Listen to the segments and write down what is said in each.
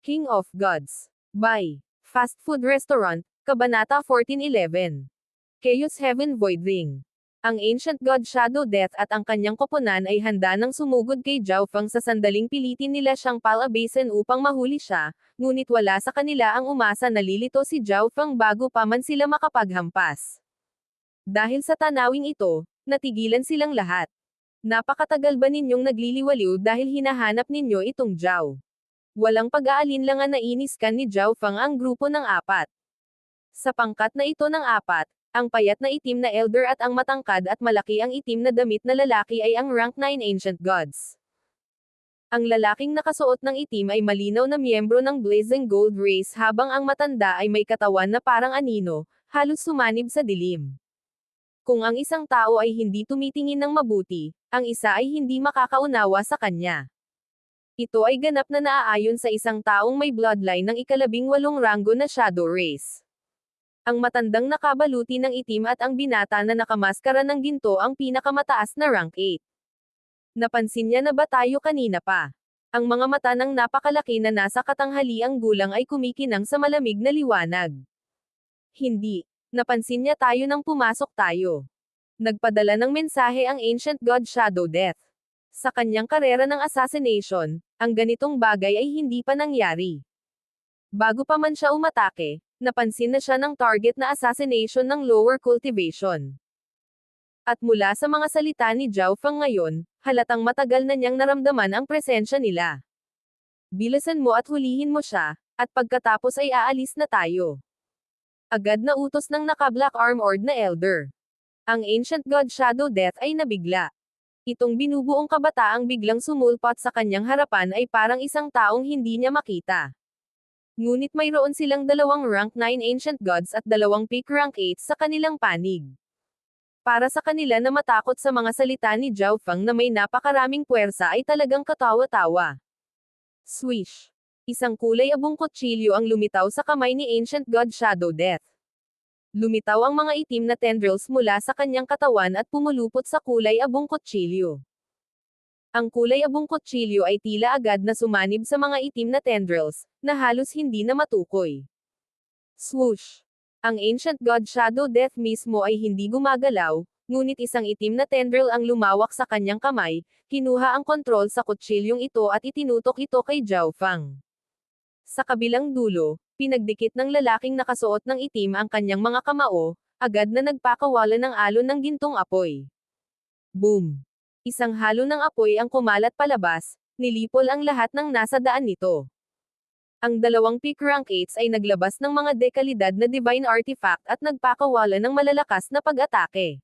King of Gods. By Fast Food Restaurant, Kabanata 1411. Chaos Heaven Void Ring. Ang Ancient God Shadow Death at ang kanyang koponan ay handa nang sumugod kay Zhao Feng sa sandaling pilitin nila siyang palabasin upang mahuli siya, ngunit wala sa kanila ang umasa na lilito si Zhao Feng bago pa man sila makapaghampas. Dahil sa tanawing ito, natigilan silang lahat. Napakatagal ba ninyong nagliliwaliw dahil hinahanap ninyo itong Zhao? Walang pag-aalinlangan na iniskan ni Zhao Feng ang grupo ng apat. Sa pangkat na ito ng apat, ang payat na itim na elder at ang matangkad at malaki ang itim na damit na lalaki ay ang rank 9 Ancient Gods. Ang lalaking nakasuot ng itim ay malinaw na miyembro ng Blazing Gold Race habang ang matanda ay may katawan na parang anino, halos sumanib sa dilim. Kung ang isang tao ay hindi tumitingin ng mabuti, ang isa ay hindi makakaunawa sa kanya. Ito ay ganap na naaayon sa isang taong may bloodline ng ika-18 ranggo na Shadow Race. Ang matandang nakabaluti ng itim at ang binata na nakamaskara ng ginto ang pinakamataas na rank 8. Napansin niya na ba tayo kanina pa? Ang mga mata ng napakalaki na nasa katanghaliang gulang ay kumikinang sa malamig na liwanag. Hindi. Napansin niya tayo nang pumasok tayo. Nagpadala ng mensahe ang Ancient God Shadow Death. Sa kanyang karera ng assassination, ang ganitong bagay ay hindi pa nangyari. Bago pa man siya umatake, napansin na siya ng target na assassination ng lower cultivation. At mula sa mga salita ni Zhao Feng ngayon, halatang matagal na niyang naramdaman ang presensya nila. Bilisan mo at hulihin mo siya, at pagkatapos ay aalis na tayo. Agad na utos ng naka-black armored na elder. Ang Ancient God Shadow Death ay nabigla. Itong binubuong kabataang biglang sumulpot sa kanyang harapan ay parang isang taong hindi niya makita. Ngunit mayroon silang dalawang rank 9 Ancient Gods at dalawang peak rank 8 sa kanilang panig. Para sa kanila na matakot sa mga salita ni Zhao Feng na may napakaraming puwersa ay talagang katawa-tawa. Swish! Isang kulay abong kutsilyo ang lumitaw sa kamay ni Ancient God Shadow Death. Lumitaw ang mga itim na tendrils mula sa kanyang katawan at pumulupot sa kulay abong kutsilyo. Ang kulay abong kutsilyo ay tila agad na sumanib sa mga itim na tendrils, na halos hindi na matukoy. Swoosh! Ang Ancient God Shadow Death mismo ay hindi gumagalaw, ngunit isang itim na tendril ang lumawak sa kanyang kamay, kinuha ang kontrol sa kutsilyong ito at itinutok ito kay Zhao Feng. Sa kabilang dulo, pinagdikit ng lalaking nakasuot ng itim ang kanyang mga kamao, agad na nagpakawala ng alon ng gintong apoy. Boom! Isang halo ng apoy ang kumalat palabas, nilipol ang lahat ng nasa daan nito. Ang dalawang peak rank 8s ay naglabas ng mga dekalidad na divine artifact at nagpakawala ng malalakas na pag-atake.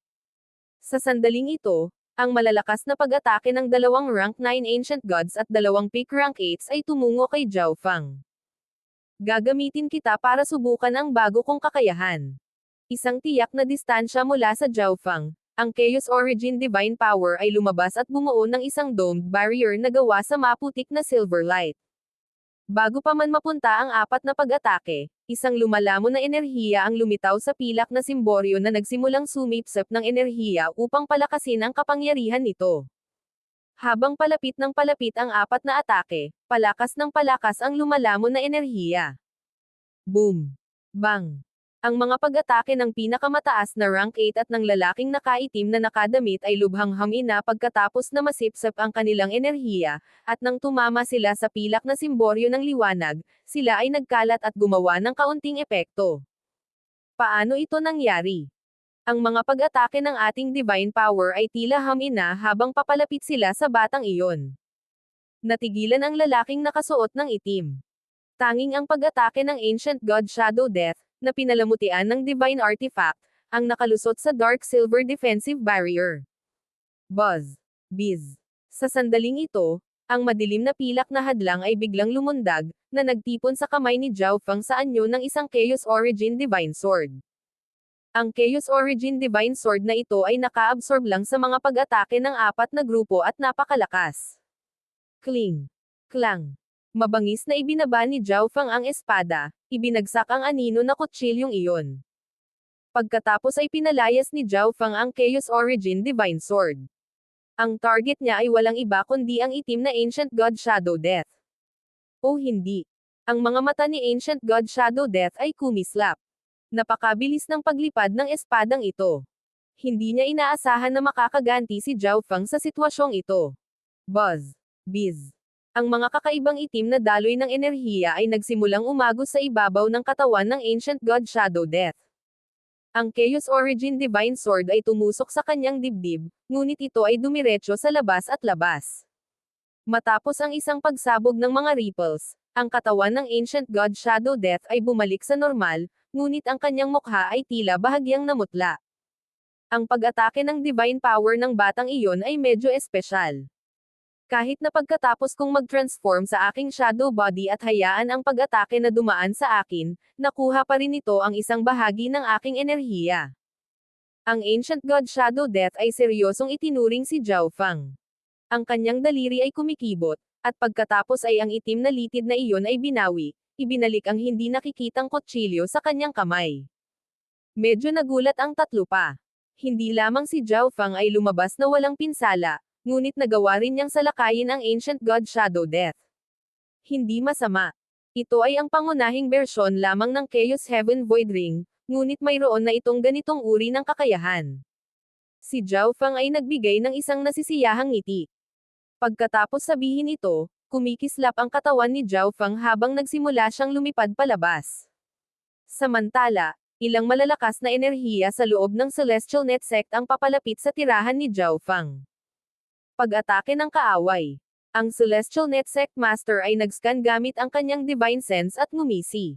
Sa sandaling ito, ang malalakas na pag-atake ng dalawang rank 9 Ancient Gods at dalawang peak rank 8s ay tumungo kay Zhao Feng. Gagamitin kita para subukan ang bago kong kakayahan. Isang tiyak na distansya mula sa Zhao Feng, ang Chaos Origin Divine Power ay lumabas at bumuo ng isang domed barrier na gawa sa maputik na silver light. Bago pa man mapunta ang apat na pag-atake, isang lumalamon na enerhiya ang lumitaw sa pilak na simboryo na nagsimulang sumipsip ng enerhiya upang palakasin ang kapangyarihan nito. Habang palapit ng palapit ang apat na atake, palakas ng palakas ang lumalamon na enerhiya. Boom! Bang! Ang mga pag-atake ng pinakamataas na rank 8 at ng lalaking nakaitim na nakadamit ay lubhang hamina pagkatapos na masipsip ang kanilang enerhiya, at nang tumama sila sa pilak na simboryo ng liwanag, sila ay nagkalat at gumawa ng kaunting epekto. Paano ito nangyari? Ang mga pag-atake ng ating divine power ay tila hamina habang papalapit sila sa batang iyon. Natigilan ang lalaking nakasuot ng itim. Tanging ang pag-atake ng Ancient God Shadow Death, na pinalamutian ng divine artifact, ang nakalusot sa dark silver defensive barrier. Buzz! Biz! Sa sandaling ito, ang madilim na pilak na hadlang ay biglang lumundag, na nagtipon sa kamay ni Zhao Feng sa anyo ng isang Chaos Origin Divine Sword. Ang Chaos Origin Divine Sword na ito ay naka-absorb lang sa mga pag-atake ng apat na grupo at napakalakas. Kling! Klang! Mabangis na ibinaba ni Zhao Feng ang espada, ibinagsak ang anino na kutsilyong iyon. Pagkatapos ay pinalayas ni Zhao Feng ang Chaos Origin Divine Sword. Ang target niya ay walang iba kundi ang itim na Ancient God Shadow Death. O hindi. Ang mga mata ni Ancient God Shadow Death ay kumislap. Napakabilis ng paglipad ng espadang ito. Hindi niya inaasahan na makakaganti si Zhao Feng sa sitwasyong ito. Buzz. Biz. Ang mga kakaibang itim na daloy ng enerhiya ay nagsimulang umagos sa ibabaw ng katawan ng Ancient God Shadow Death. Ang Chaos Origin Divine Sword ay tumusok sa kanyang dibdib, ngunit ito ay dumiretso sa labas at labas. Matapos ang isang pagsabog ng mga ripples, ang katawan ng Ancient God Shadow Death ay bumalik sa normal, ngunit ang kanyang mukha ay tila bahagyang namutla. Ang pag-atake ng divine power ng batang iyon ay medyo espesyal. Kahit na pagkatapos kong mag-transform sa aking shadow body at hayaan ang pag-atake na dumaan sa akin, nakuha pa rin nito ang isang bahagi ng aking enerhiya. Ang Ancient God Shadow Death ay seryosong itinuring si Zhao Feng. Ang kanyang daliri ay kumikibot, at pagkatapos ay ang itim na litid na iyon ay binawi, ibinalik ang hindi nakikitang kutsilyo sa kanyang kamay. Medyo nagulat ang tatlo pa. Hindi lamang si Zhao Feng ay lumabas na walang pinsala, ngunit nagawa rin niyang salakayin ang Ancient God Shadow Death. Hindi masama. Ito ay ang pangunahing bersyon lamang ng Chaos Heaven Void Ring, ngunit mayroon na itong ganitong uri ng kakayahan. Si Zhao Feng ay nagbigay ng isang nasisiyahang ngiti. Pagkatapos sabihin ito, kumikislap ang katawan ni Zhao Feng habang nagsimula siyang lumipad palabas. Samantala, ilang malalakas na enerhiya sa loob ng Celestial Net Sect ang papalapit sa tirahan ni Zhao Feng. Pag-atake ng kaaway. Ang Celestial Net Sect Master ay nag-scan gamit ang kanyang Divine Sense at ngumisi.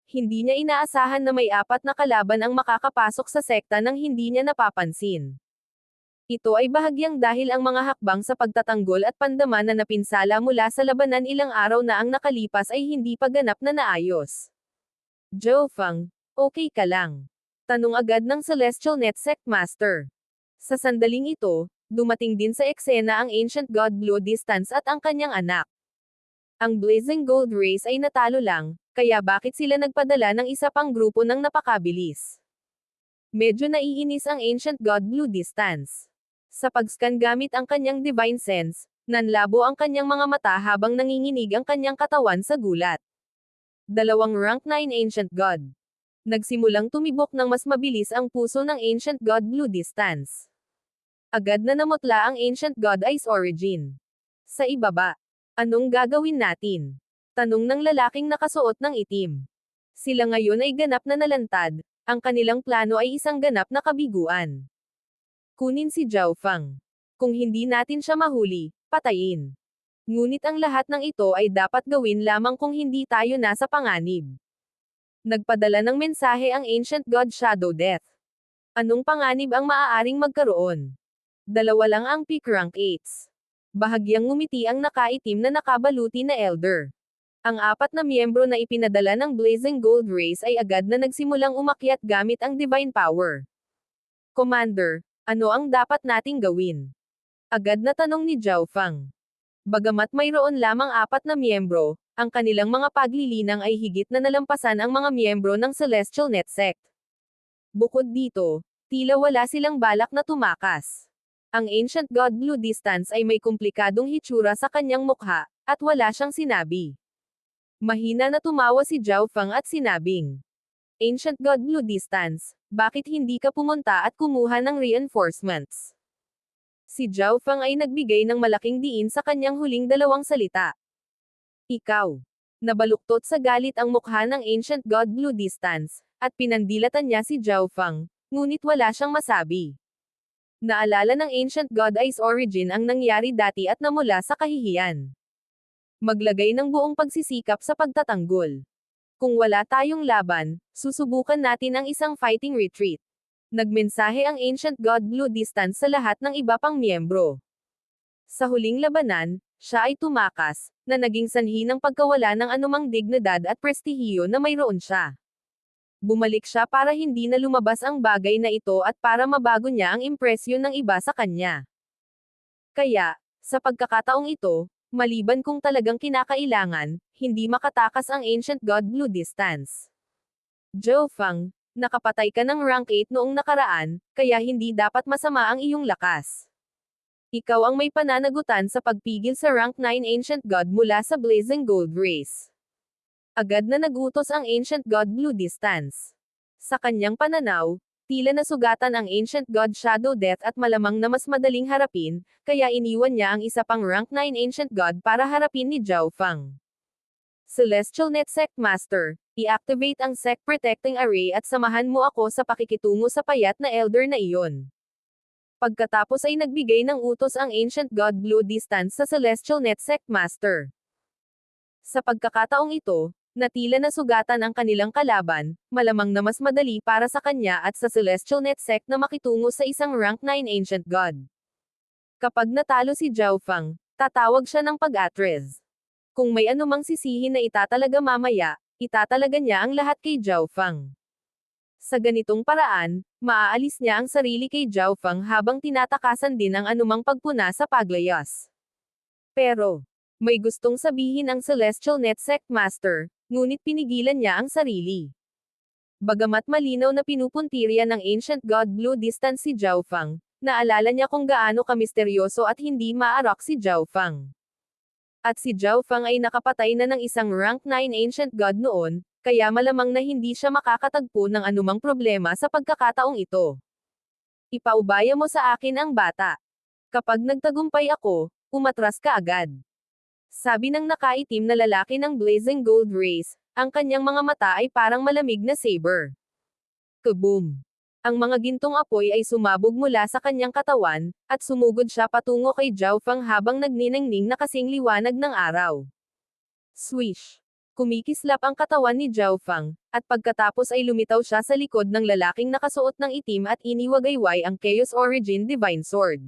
Hindi niya inaasahan na may 4 na kalaban ang makakapasok sa sekta nang hindi niya napapansin. Ito ay bahagyang dahil ang mga hakbang sa pagtatanggol at pandaman na napinsala mula sa labanan ilang araw na ang nakalipas ay hindi pa ganap na naayos. Zhao Feng, okay ka lang? Tanong agad ng Celestial Net Sect Master. Sa sandaling ito, dumating din sa eksena ang Ancient God Blue Distance at ang kanyang anak. Ang Blazing Gold Race ay natalo lang, kaya bakit sila nagpadala ng isa pang grupo ng napakabilis? Medyo naiinis ang Ancient God Blue Distance. Sa pag-scan gamit ang kanyang Divine Sense, nanlabo ang kanyang mga mata habang nanginginig ang kanyang katawan sa gulat. Dalawang rank 9 Ancient God. Nagsimulang tumibok ng mas mabilis ang puso ng Ancient God Blue Distance. Agad na namutla ang Ancient God Ice Origin. Sa ibaba, anong gagawin natin? Tanong ng lalaking nakasuot ng itim. Sila ngayon ay ganap na nalantad, ang kanilang plano ay isang ganap na kabiguan. Kunin si Zhao Feng. Kung hindi natin siya mahuli, patayin. Ngunit ang lahat ng ito ay dapat gawin lamang kung hindi tayo nasa panganib. Nagpadala ng mensahe ang Ancient God Shadow Death. Anong panganib ang maaaring magkaroon? Dalawa lang ang peak rank 8s. Bahagyang ngumiti ang nakaitim na nakabaluti na elder. Ang 4 na miyembro na ipinadala ng Blazing Gold Race ay agad na nagsimulang umakyat gamit ang Divine Power. Commander, ano ang dapat nating gawin? Agad na tanong ni Zhao Feng. Bagamat mayroon lamang 4 na miyembro, ang kanilang mga paglilinang ay higit na nalampasan ang mga miyembro ng Celestial Net Sect. Bukod dito, tila wala silang balak na tumakas. Ang Ancient God Blue Distance ay may komplikadong hitsura sa kanyang mukha, at wala siyang sinabi. Mahina na tumawa si Zhao Feng at sinabing, Ancient God Blue Distance, bakit hindi ka pumunta at kumuha ng reinforcements? Si Zhao Feng ay nagbigay ng malaking diin sa kanyang huling 2 salita. Ikaw. Nabaluktot sa galit ang mukha ng Ancient God Blue Distance, at pinandilatan niya si Zhao Feng, ngunit wala siyang masabi. Naalala ng Ancient God Ice Origin ang nangyari dati at namula sa kahihiyan. Maglagay ng buong pagsisikap sa pagtatanggol. Kung wala tayong laban, susubukan natin ang isang fighting retreat. Nagmensahe ang Ancient God Blue Distance sa lahat ng iba pang miyembro. Sa huling labanan, siya ay tumakas, na naging sanhi ng pagkawala ng anumang dignidad at prestihiyo na mayroon siya. Bumalik siya para hindi na lumabas ang bagay na ito at para mabago niya ang impresyon ng iba sa kanya. Kaya, sa pagkakataong ito, maliban kung talagang kinakailangan, hindi makatakas ang Ancient God Blue Distance. Zhao Feng, nakapatay ka ng rank 8 noong nakaraan, kaya hindi dapat masama ang iyong lakas. Ikaw ang may pananagutan sa pagpigil sa rank 9 Ancient God mula sa Blazing Gold Race. Agad na nagutos ang Ancient God Blue Distance. Sa kanyang pananaw, tila nasugatan ang Ancient God Shadow Death at malamang na mas madaling harapin, kaya iniwan niya ang isa pang rank 9 Ancient God para harapin ni Zhao Fang. Celestial Net Sect Master, i-activate ang Sect Protecting Array at samahan mo ako sa pakikitungo sa payat na Elder na iyon. Pagkatapos ay nagbigay ng utos ang Ancient God Blue Distance sa Celestial Net Sect Master. Sa pagkakataong ito, na tila nasugatan ang kanilang kalaban, malamang na mas madali para sa kanya at sa Celestial Net Sect na makitungo sa isang rank 9 Ancient God. Kapag natalo si Zhao Fang, tatawag siya ng pag-atres. Kung may anumang sisihin na itatalaga mamaya, itatalaga niya ang lahat kay Zhao Fang. Sa ganitong paraan, maaalis niya ang sarili kay Zhao Fang habang tinatakasan din ang anumang pagpuna sa paglayas. Pero, may gustong sabihin ang Celestial Net Sect Master, ngunit pinigilan niya ang sarili. Bagamat malinaw na pinupuntirya ng Ancient God Blue Distance si Zhao Fang, naalala niya kung gaano kamisteryoso at hindi maarok si Zhao Fang. At si Zhao Fang ay nakapatay na ng isang rank 9 Ancient God noon, kaya malamang na hindi siya makakatagpo ng anumang problema sa pagkakataong ito. Ipaubaya mo sa akin ang bata. Kapag nagtagumpay ako, umatras ka agad. Sabi ng nakaitim na lalaki ng Blazing Gold Race, ang kanyang mga mata ay parang malamig na saber. Kaboom! Ang mga gintong apoy ay sumabog mula sa kanyang katawan, at sumugod siya patungo kay Zhao Fang habang nagniningning na kasing liwanag ng araw. Swish! Kumikislap ang katawan ni Zhao Fang, at pagkatapos ay lumitaw siya sa likod ng lalaking nakasuot ng itim at iniwagayway ang Chaos Origin Divine Sword.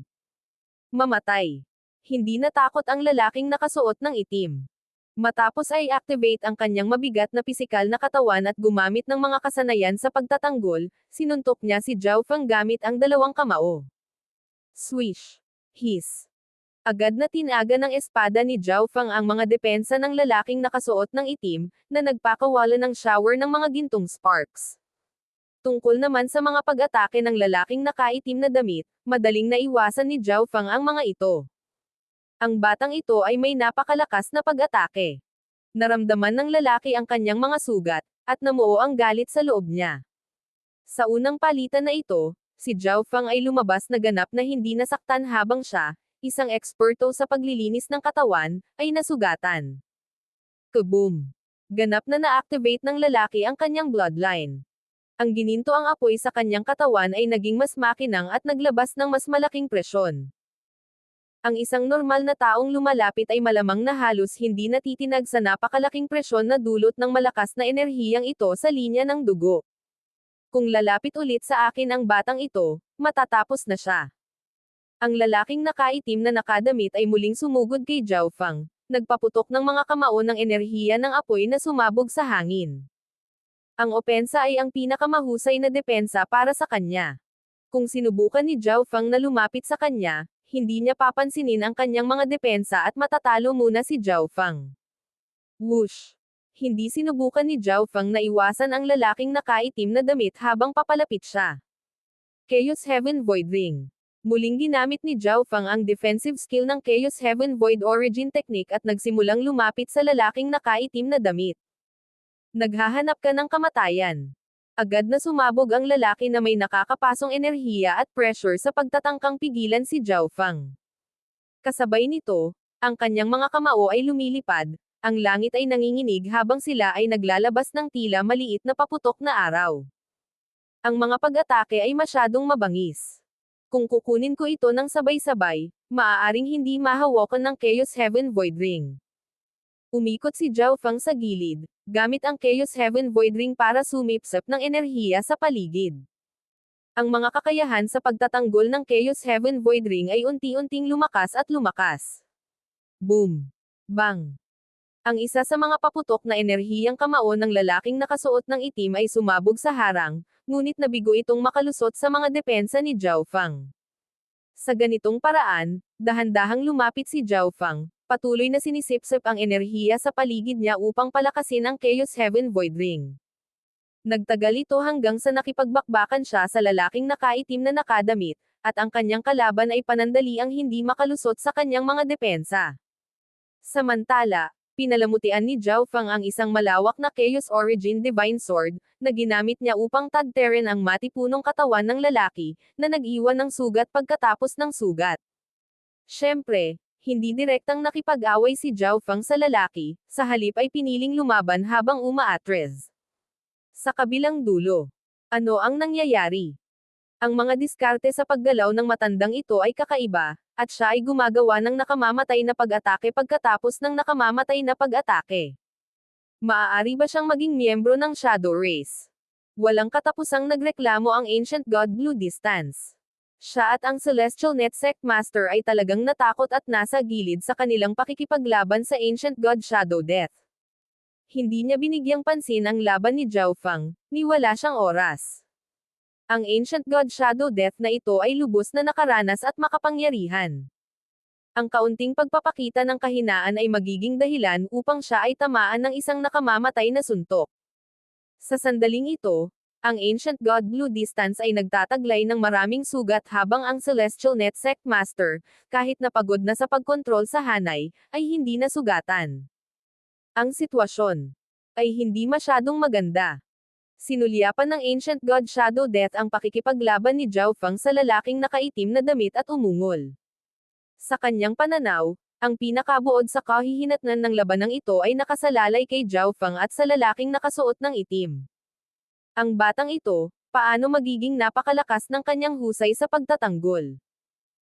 Mamatay! Hindi natakot ang lalaking nakasuot ng itim. Matapos ay activate ang kanyang mabigat na pisikal na katawan at gumamit ng mga kasanayan sa pagtatanggol, sinuntok niya si Zhao Fang gamit ang dalawang kamao. Swish! Hiss! Agad na tinaga ng espada ni Zhao Fang ang mga depensa ng lalaking nakasuot ng itim, na nagpakawala ng shower ng mga gintong sparks. Tungkol naman sa mga pag-atake ng lalaking nakaitim na damit, madaling naiwasan ni Zhao Fang ang mga ito. Ang batang ito ay may napakalakas na pag-atake. Naramdaman ng lalaki ang kanyang mga sugat, at namuo ang galit sa loob niya. Sa unang palitan na ito, si Zhao Fang ay lumabas na ganap na hindi nasaktan habang siya, isang eksperto sa paglilinis ng katawan, ay nasugatan. Kaboom! Ganap na na-activate ng lalaki ang kanyang bloodline. Ang gininto ang apoy sa kanyang katawan ay naging mas makinang at naglabas ng mas malaking presyon. Ang isang normal na taong lumalapit ay malamang na halos hindi natitinag sa napakalaking presyon na dulot ng malakas na enerhiyang ito sa linya ng dugo. Kung lalapit ulit sa akin ang batang ito, matatapos na siya. Ang lalaking nakaitim na nakadamit ay muling sumugod kay Zhao Fang, nagpaputok ng mga kamao ng enerhiya ng apoy na sumabog sa hangin. Ang opensa ay ang pinakamahusay na depensa para sa kanya. Kung sinubukan ni Zhao Fang na lumapit sa kanya, hindi niya papansinin ang kanyang mga depensa at matatalo muna si Zhao Fang. Whoosh! Hindi sinubukan ni Zhao Fang na iwasan ang lalaking nakaitim na damit habang papalapit siya. Chaos Heaven Void Ring. Muling ginamit ni Zhao Fang ang defensive skill ng Chaos Heaven Void Origin Technique at nagsimulang lumapit sa lalaking nakaitim na damit. Naghahanap ka ng kamatayan. Agad na sumabog ang lalaki na may nakakapasong enerhiya at pressure sa pagtatangkang pigilan si Zhao Fang. Kasabay nito, ang kanyang mga kamao ay lumilipad, ang langit ay nanginginig habang sila ay naglalabas ng tila maliit na paputok na araw. Ang mga pag-atake ay masyadong mabangis. Kung kukunin ko ito ng sabay-sabay, maaaring hindi mahawakan ng Chaos Heaven Void Ring. Umikot si Zhao Fang sa gilid, gamit ang Chaos Heaven Void Ring para sumipsip ng enerhiya sa paligid. Ang mga kakayahan sa pagtatanggol ng Chaos Heaven Void Ring ay unti-unting lumakas at lumakas. Boom! Bang! Ang isa sa mga paputok na enerhiyang kamao ng lalaking nakasuot ng itim ay sumabog sa harang, ngunit nabigo itong makalusot sa mga depensa ni Zhao Fang. Sa ganitong paraan, dahan-dahang lumapit si Zhao Fang, patuloy na sinisipsip ang enerhiya sa paligid niya upang palakasin ang Chaos Heaven Void Ring. Nagtagal ito hanggang sa nakipagbakbakan siya sa lalaking nakaitim na nakadamit, at ang kanyang kalaban ay panandaliang hindi makalusot sa kanyang mga depensa. Samantala, Pinalamutian ni Zhao Feng ang isang malawak na Chaos Origin Divine Sword, na ginamit niya upang tadterin ang matipunong katawan ng lalaki, na nag-iwan ng sugat pagkatapos ng sugat. Siyempre, hindi direktang nakipag-away si Zhao Feng sa lalaki, sa halip ay piniling lumaban habang umaatres. Sa kabilang dulo, ano ang nangyayari? Ang mga diskarte sa paggalaw ng matandang ito ay kakaiba, at siya ay gumagawa ng nakamamatay na pag-atake pagkatapos ng nakamamatay na pag-atake. Maaari ba siyang maging miyembro ng Shadow Race? Walang katapusang nagreklamo ang Ancient God Blue Distance. Siya at ang Celestial Net Sect Master ay talagang natakot at nasa gilid sa kanilang pakikipaglaban sa Ancient God Shadow Death. Hindi niya binigyang pansin ang laban ni Zhao Feng, ni wala siyang oras. Ang Ancient God Shadow Death na ito ay lubos na nakaranas at makapangyarihan. Ang kaunting pagpapakita ng kahinaan ay magiging dahilan upang siya ay tamaan ng isang nakamamatay na suntok. Sa sandaling ito, ang Ancient God Blue Distance ay nagtataglay ng maraming sugat habang ang Celestial Net Sect Master, kahit napagod na sa pagkontrol sa hanay, ay hindi nasugatan. Ang sitwasyon ay hindi masyadong maganda. Sinulyapan ng Ancient God Shadow Death ang pakikipaglaban ni Zhao Feng sa lalaking nakaitim na damit at umungol. Sa kanyang pananaw, ang pinakabuod sa kahihinatnan ng labanang ito ay nakasalalay kay Zhao Feng at sa lalaking nakasuot ng itim. Ang batang ito, paano magiging napakalakas ng kanyang husay sa pagtatanggol?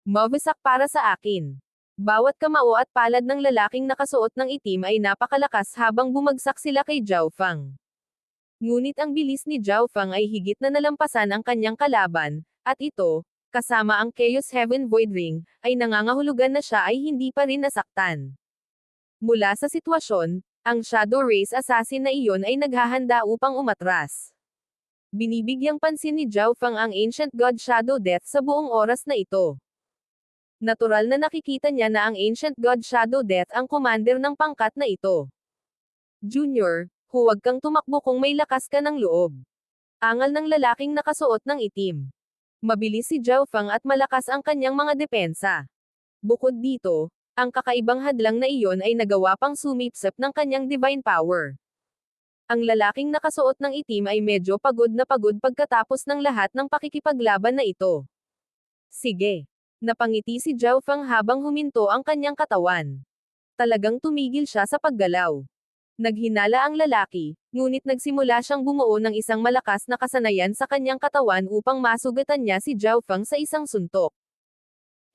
Mabisak para sa akin. Bawat kamao at palad ng lalaking nakasuot ng itim ay napakalakas habang bumagsak sila kay Zhao Feng. Ngunit ang bilis ni Zhao Feng ay higit na nalampasan ang kanyang kalaban, at ito, kasama ang Chaos Heaven Void Ring, ay nangangahulugan na siya ay hindi pa rin nasaktan. Mula sa sitwasyon, ang Shadow Race Assassin na iyon ay naghahanda upang umatras. Binibigyang pansin ni Zhao Feng ang Ancient God Shadow Death sa buong oras na ito. Natural na nakikita niya na ang Ancient God Shadow Death ang commander ng pangkat na ito. Junior, huwag kang tumakbo kung may lakas ka ng loob. Angal ng lalaking nakasuot ng itim. Mabilis si Zhao Feng at malakas ang kanyang mga depensa. Bukod dito, ang kakaibang hadlang na iyon ay nagawa pang sumipsip ng kanyang divine power. Ang lalaking nakasuot ng itim ay medyo pagod na pagod pagkatapos ng lahat ng pakikipaglaban na ito. Sige. Napangiti si Zhao Feng habang huminto ang kanyang katawan. Talagang tumigil siya sa paggalaw. Naghinala ang lalaki, ngunit nagsimula siyang bumuo ng isang malakas na kasanayan sa kanyang katawan upang masugatan niya si Zhao Feng sa isang suntok.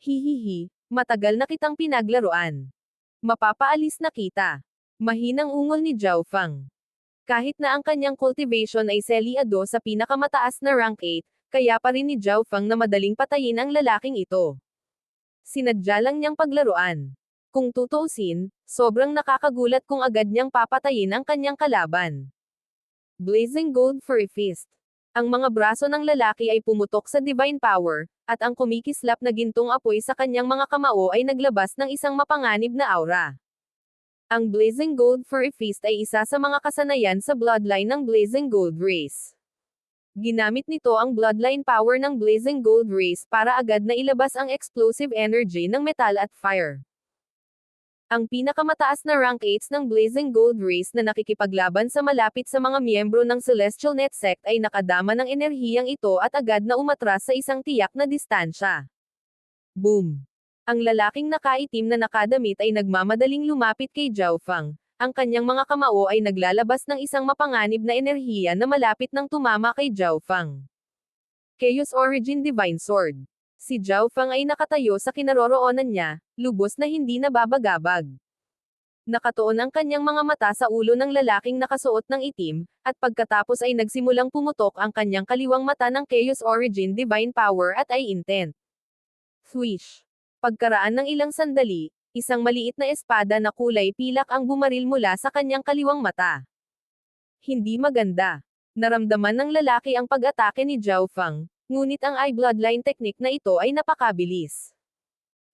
Hihihi, matagal na kitang pinaglaruan. Mapapaalis na kita. Mahinang ungol ni Zhao Feng. Kahit na ang kanyang cultivation ay seliado sa pinakamataas na rank 8, kaya pa rin ni Zhao Feng na madaling patayin ang lalaking ito. Sinadya lang niyang paglaruan. Kung tutuusin, sobrang nakakagulat kung agad niyang papatayin ang kanyang kalaban. Blazing Gold Furry Fist. Ang mga braso ng lalaki ay pumutok sa divine power, at ang kumikislap na gintong apoy sa kanyang mga kamao ay naglabas ng isang mapanganib na aura. Ang Blazing Gold Furry Fist ay isa sa mga kasanayan sa bloodline ng Blazing Gold Race. Ginamit nito ang bloodline power ng Blazing Gold Race para agad na ilabas ang explosive energy ng metal at fire. Ang pinakamataas na rank 8 ng Blazing Gold Race na nakikipaglaban sa malapit sa mga miyembro ng Celestial Net Sect ay nakadama ng enerhiyang ito at agad na umatras sa isang tiyak na distansya. Boom! Ang lalaking nakaitim na nakadamit ay nagmamadaling lumapit kay Zhao Feng. Ang kanyang mga kamao ay naglalabas ng isang mapanganib na enerhiya na malapit nang tumama kay Zhao Feng. Chaos Origin Divine Sword. Si Zhao Feng ay nakatayo sa kinaroroonan niya, lubos na hindi nababagabag. Nakatuon ang kanyang mga mata sa ulo ng lalaking nakasuot ng itim, at pagkatapos ay nagsimulang pumutok ang kanyang kaliwang mata ng Chaos Origin Divine Power at Eye Intent. Swish! Pagkaraan ng ilang sandali, isang maliit na espada na kulay pilak ang bumaril mula sa kanyang kaliwang mata. Hindi maganda. Naramdaman ng lalaki ang pag-atake ni Zhao Feng, ngunit ang eye bloodline technique na ito ay napakabilis.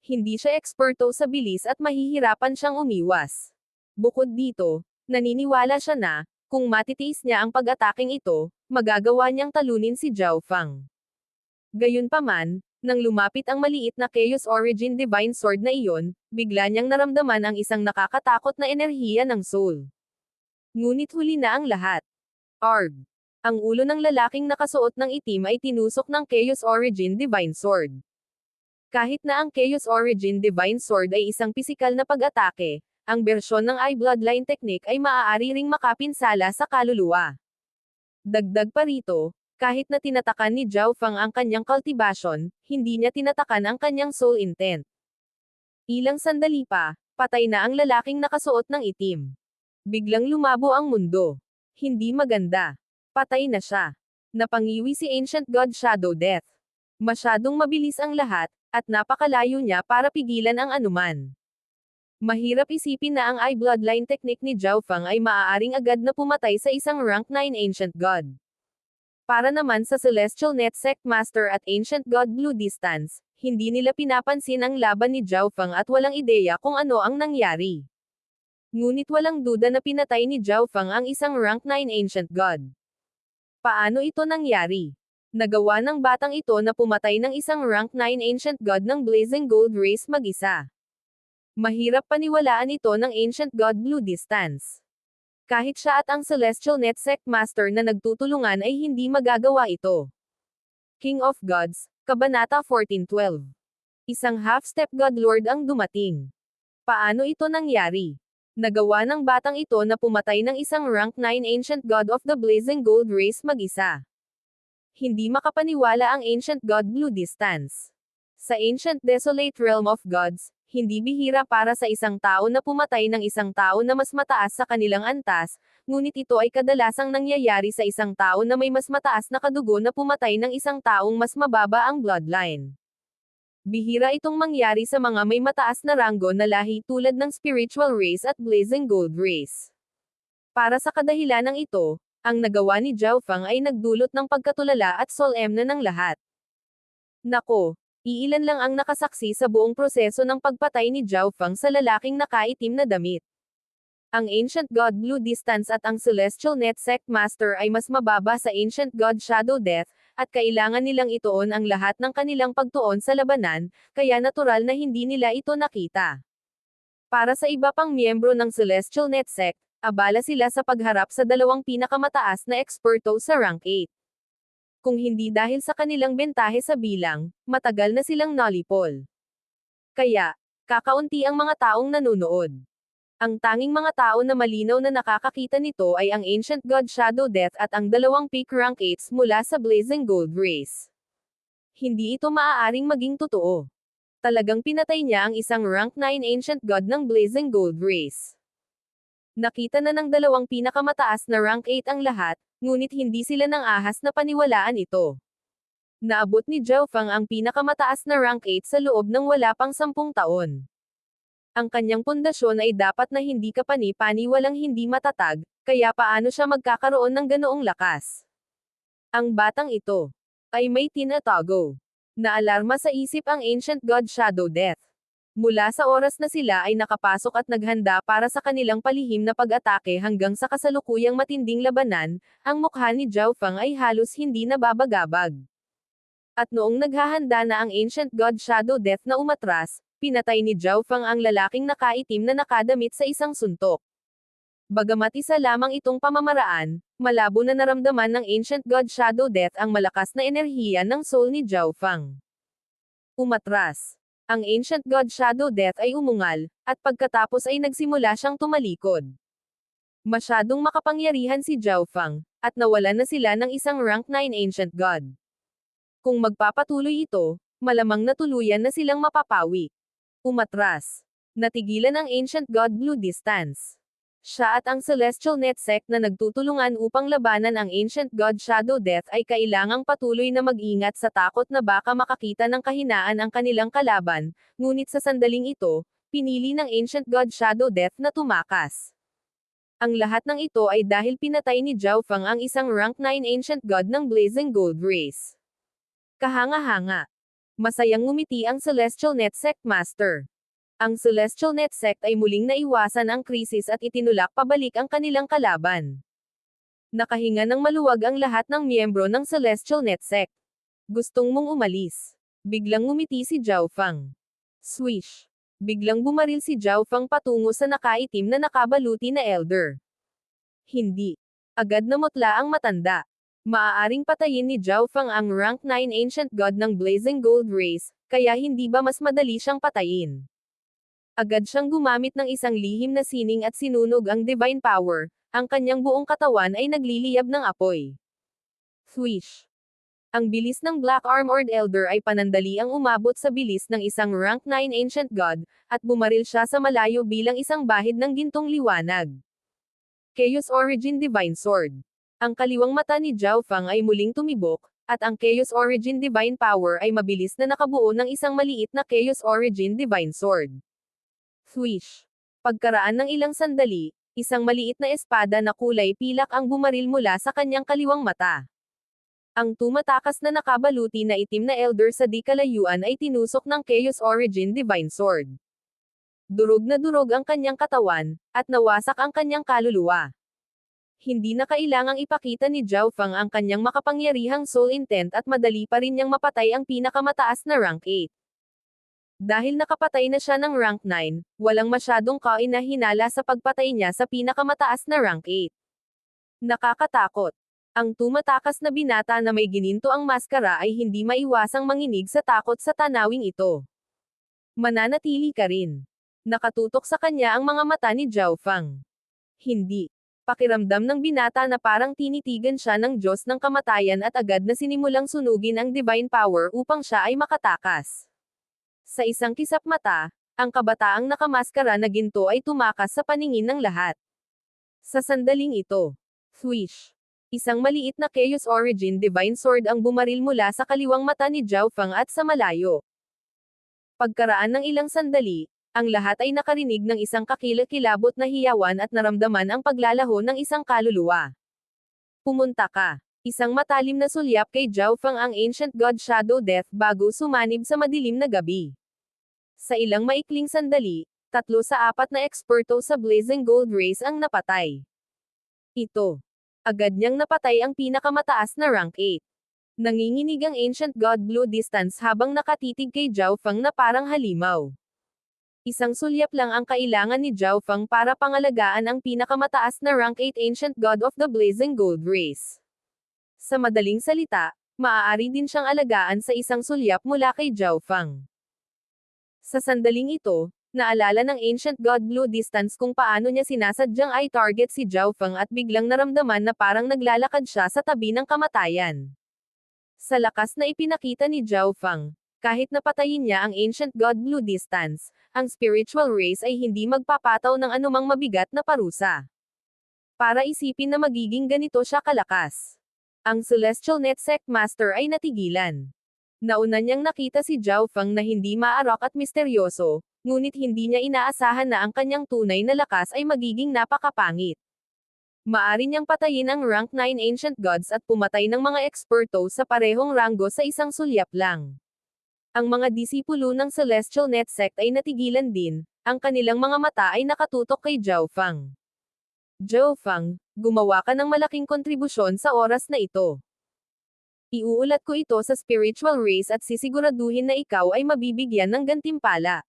Hindi siya eksperto sa bilis at mahihirapan siyang umiwas. Bukod dito, naniniwala siya na, kung matitiis niya ang pag-ataking ito, magagawa niyang talunin si Zhao Feng. Gayunpaman, Nang lumapit ang maliit na Chaos Origin Divine Sword na iyon, bigla niyang naramdaman ang isang nakakatakot na enerhiya ng soul. Ngunit huli na ang lahat. Arg! Ang ulo ng lalaking nakasuot ng itim ay tinusok ng Chaos Origin Divine Sword. Kahit na ang Chaos Origin Divine Sword ay isang pisikal na pag-atake, ang bersyon ng Eye Bloodline Technique ay maaari ring makapinsala sa kaluluwa. Dagdag pa rito, kahit na tinatakan ni Zhao Fang ang kanyang cultivation, hindi niya tinatakan ang kanyang soul intent. Ilang sandali pa, patay na ang lalaking nakasuot ng itim. Biglang lumabo ang mundo. Hindi maganda. Patay na siya. Napangiwi si Ancient God Shadow Death. Masyadong mabilis ang lahat, at napakalayo niya para pigilan ang anuman. Mahirap isipin na ang Eye Bloodline Technique ni Zhao Fang ay maaaring agad na pumatay sa isang rank 9 Ancient God. Para naman sa Celestial Net Sect Master at Ancient God Blue Distance, hindi nila pinapansin ang laban ni Zhao Fang at walang ideya kung ano ang nangyari. Ngunit walang duda na pinatay ni Zhao Fang ang isang rank 9 Ancient God. Paano ito nangyari? Nagawa ng batang ito na pumatay ng isang rank 9 Ancient God ng Blazing Gold Race mag-isa. Mahirap paniwalaan ito ng Ancient God Blue Distance. Kahit siya at ang Celestial Net Sect Master na nagtutulungan ay hindi magagawa ito. King of Gods, Kabanata 14:12. Isang half-step God Lord ang dumating. Paano ito nangyari? Nagawa ng batang ito na pumatay ng isang rank 9 Ancient God of the Blazing Gold Race mag-isa. Hindi makapaniwala ang Ancient God Blue Distance. Sa Ancient Desolate Realm of Gods, hindi bihira para sa isang tao na pumatay ng isang tao na mas mataas sa kanilang antas, ngunit ito ay kadalasang nangyayari sa isang tao na may mas mataas na kadugo na pumatay ng isang taong mas mababa ang bloodline. Bihira itong mangyari sa mga may mataas na ranggo na lahi tulad ng Spiritual Race at Blazing Gold Race. Para sa kadahilanang ito, ang nagawa ni Zhao Fang ay nagdulot ng pagkatulala at solemna ng lahat. Nako! Iilan lang ang nakasaksi sa buong proseso ng pagpatay ni Zhao Fang sa lalaking nakaitim na damit. Ang Ancient God Blue Distance at ang Celestial Net Sect Master ay mas mababa sa Ancient God Shadow Death, at kailangan nilang ituon ang lahat ng kanilang pagtuon sa labanan, kaya natural na hindi nila ito nakita. Para sa iba pang miyembro ng Celestial Net Sect, abala sila sa pagharap sa dalawang pinakamataas na eksperto sa rank 8. Kung hindi dahil sa kanilang bentahe sa bilang, matagal na silang nalipol. Kaya, kakaunti ang mga taong nanunood. Ang tanging mga tao na malinaw na nakakakita nito ay ang Ancient God Shadow Death at ang dalawang peak rank 8s mula sa Blazing Gold Race. Hindi ito maaaring maging totoo. Talagang pinatay niya ang isang rank 9 Ancient God ng Blazing Gold Race. Nakita na ng dalawang pinakamataas na rank 8 ang lahat, ngunit hindi sila nang ahas na paniwalaan ito. Naabot ni Zhao Fang ang pinakamataas na rank 8 sa loob ng wala pang 10 taon. Ang kanyang pundasyon ay dapat na hindi kapani-pani walang hindi matatag, kaya paano siya magkakaroon ng ganoong lakas? Ang batang ito ay may tinatago. Naalarma sa isip ang Ancient God Shadow Death. Mula sa oras na sila ay nakapasok at naghanda para sa kanilang palihim na pag-atake hanggang sa kasalukuyang matinding labanan, ang mukha ni Zhao Fang ay halos hindi nababagabag. At noong naghahanda na ang Ancient God Shadow Death na umatras, pinatay ni Zhao Fang ang lalaking nakaitim na nakadamit sa isang suntok. Bagamat isa lamang itong pamamaraan, malabo na naramdaman ng Ancient God Shadow Death ang malakas na enerhiya ng soul ni Zhao Fang. Umatras. Ang Ancient God Shadow Death ay umungal, at pagkatapos ay nagsimula siyang tumalikod. Masyadong makapangyarihan si Zhao Fang, at nawalan na sila ng isang rank 9 Ancient God. Kung magpapatuloy ito, malamang na tuluyan na silang mapapawi. Umatras. Natigilan ang Ancient God Blue Distance. Siya at ang Celestial Net Sect na nagtutulungan upang labanan ang Ancient God Shadow Death ay kailangang patuloy na mag-ingat sa takot na baka makakita ng kahinaan ang kanilang kalaban, ngunit sa sandaling ito, pinili ng Ancient God Shadow Death na tumakas. Ang lahat ng ito ay dahil pinatay ni Zhao Fang ang isang rank 9 Ancient God ng Blazing Gold Race. Kahanga-hanga. Masayang ngumiti ang Celestial Net Sect Master. Ang Celestial Net Sect ay muling naiwasan ang krisis at itinulak pabalik ang kanilang kalaban. Nakahinga ng maluwag ang lahat ng miyembro ng Celestial Net Sect. Gustong mong umalis. Biglang ngumiti si Zhao Fang. Swish. Biglang bumaril si Zhao Fang patungo sa nakaitim na nakabaluti na elder. Hindi. Agad namutla ang matanda. Maaaring patayin ni Zhao Fang ang rank 9 ancient god ng Blazing Gold Race, kaya hindi ba mas madali siyang patayin? Agad siyang gumamit ng isang lihim na sining at sinunog ang divine power, ang kanyang buong katawan ay nagliliyab ng apoy. Swish. Ang bilis ng Black Armored Elder ay panandaliang umabot sa bilis ng isang rank 9 ancient god, at bumaril siya sa malayo bilang isang bahid ng gintong liwanag. Chaos Origin Divine Sword. Ang kaliwang mata ni Zhao Fang ay muling tumibok, at ang Chaos Origin Divine Power ay mabilis na nakabuo ng isang maliit na Chaos Origin Divine Sword. Swish. Pagkaraan ng ilang sandali, isang maliit na espada na kulay pilak ang bumaril mula sa kanyang kaliwang mata. Ang tumatakas na nakabaluti na itim na elder sa di kalayuan ay tinusok ng Chaos Origin Divine Sword. Durog na durog ang kanyang katawan, at nawasak ang kanyang kaluluwa. Hindi na kailangang ipakita ni Zhao Fang ang kanyang makapangyarihang soul intent at madali pa rin niyang mapatay ang pinakamataas na rank 8. Dahil nakapatay na siya ng rank 9, walang masyadong kainahinala sa pagpatay niya sa pinakamataas na rank 8. Nakakatakot. Ang tumatakas na binata na may gininto ang maskara ay hindi maiwasang manginig sa takot sa tanawing ito. Mananatili ka rin. Nakatutok sa kanya ang mga mata ni Zhao Fang. Hindi. Pakiramdam ng binata na parang tinitigan siya ng Diyos ng kamatayan at agad na sinimulang sunugin ang divine power upang siya ay makatakas. Sa isang kisap mata, ang kabataang nakamaskara na ginto ay tumakas sa paningin ng lahat. Sa sandaling ito, swish. Isang maliit na Chaos Origin Divine Sword ang bumaril mula sa kaliwang mata ni Zhao Fang at sa malayo. Pagkaraan ng ilang sandali, ang lahat ay nakarinig ng isang kakilakilabot na hiyawan at naramdaman ang paglalaho ng isang kaluluwa. Pumunta ka. Isang matalim na sulyap kay Zhao Fang ang Ancient God Shadow Death bago sumanib sa madilim na gabi. Sa ilang maikling sandali, 3 sa 4 na eksperto sa Blazing Gold Race ang napatay. Ito. Agad niyang napatay ang pinakamataas na rank 8. Nanginginig ang Ancient God Blue Distance habang nakatitig kay Zhao Fang na parang halimaw. Isang sulyap lang ang kailangan ni Zhao Fang para pangalagaan ang pinakamataas na rank 8 Ancient God of the Blazing Gold Race. Sa madaling salita, maaari din siyang alagaan sa isang sulyap mula kay Zhao Fang. Sa sandaling ito, naalala ng Ancient God Blue Distance kung paano niya sinasadyang i-target si Zhao Fang at biglang naramdaman na parang naglalakad siya sa tabi ng kamatayan. Sa lakas na ipinakita ni Zhao Fang, kahit napatayin niya ang Ancient God Blue Distance, ang spiritual race ay hindi magpapataw ng anumang mabigat na parusa. Para isipin na magiging ganito siya kalakas. Ang Celestial Net Sect Master ay natigilan. Nauna niyang nakita si Zhao Fang na hindi maarok at misteryoso, ngunit hindi niya inaasahan na ang kanyang tunay na lakas ay magiging napakapangit. Maari niyang patayin ang rank 9 Ancient Gods at pumatay ng mga eksperto sa parehong ranggo sa isang sulyap lang. Ang mga disipulo ng Celestial Net Sect ay natigilan din, ang kanilang mga mata ay nakatutok kay Zhao Fang. Zhao Fang, gumawa ka ng malaking kontribusyon sa oras na ito. Iuulat ko ito sa spiritual race at sisiguraduhin na ikaw ay mabibigyan ng gantimpala.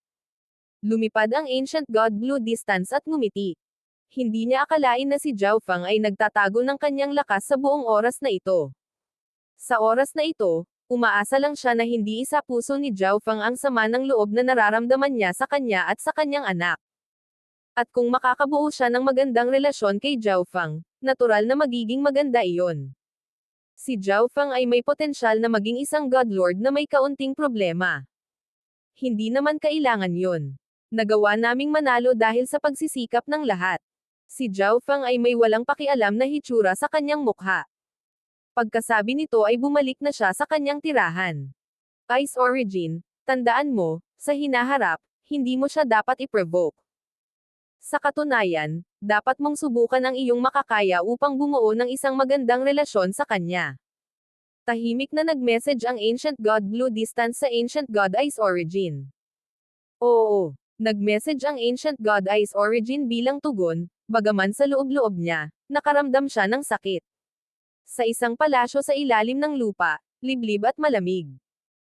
Lumipad ang Ancient God Blue Distance at ngumiti. Hindi niya akalain na si Zhao Fang ay nagtatago ng kanyang lakas sa buong oras na ito. Sa oras na ito, umaasa lang siya na hindi isa puso ni Zhao Fang ang sama ng loob na nararamdaman niya sa kanya at sa kanyang anak. At kung makakabuo siya ng magandang relasyon kay Zhao Fang, natural na magiging maganda iyon. Si Zhao Fang ay may potensyal na maging isang Godlord na may kaunting problema. Hindi naman kailangan yon. Nagawa naming manalo dahil sa pagsisikap ng lahat. Si Zhao Fang ay may walang pakialam na hitsura sa kanyang mukha. Pagkasabi nito ay bumalik na siya sa kanyang tirahan. Ice Origin, tandaan mo, sa hinaharap, hindi mo siya dapat i-provoke. Sa katunayan, dapat mong subukan ang iyong makakaya upang bumuo ng isang magandang relasyon sa kanya. Tahimik na nag-message ang Ancient God Blue Distance sa Ancient God Ice Origin. Oo. Nag-message ang Ancient God Ice Origin bilang tugon, bagaman sa loob-loob niya, nakaramdam siya ng sakit. Sa isang palasyo sa ilalim ng lupa, liblib at malamig.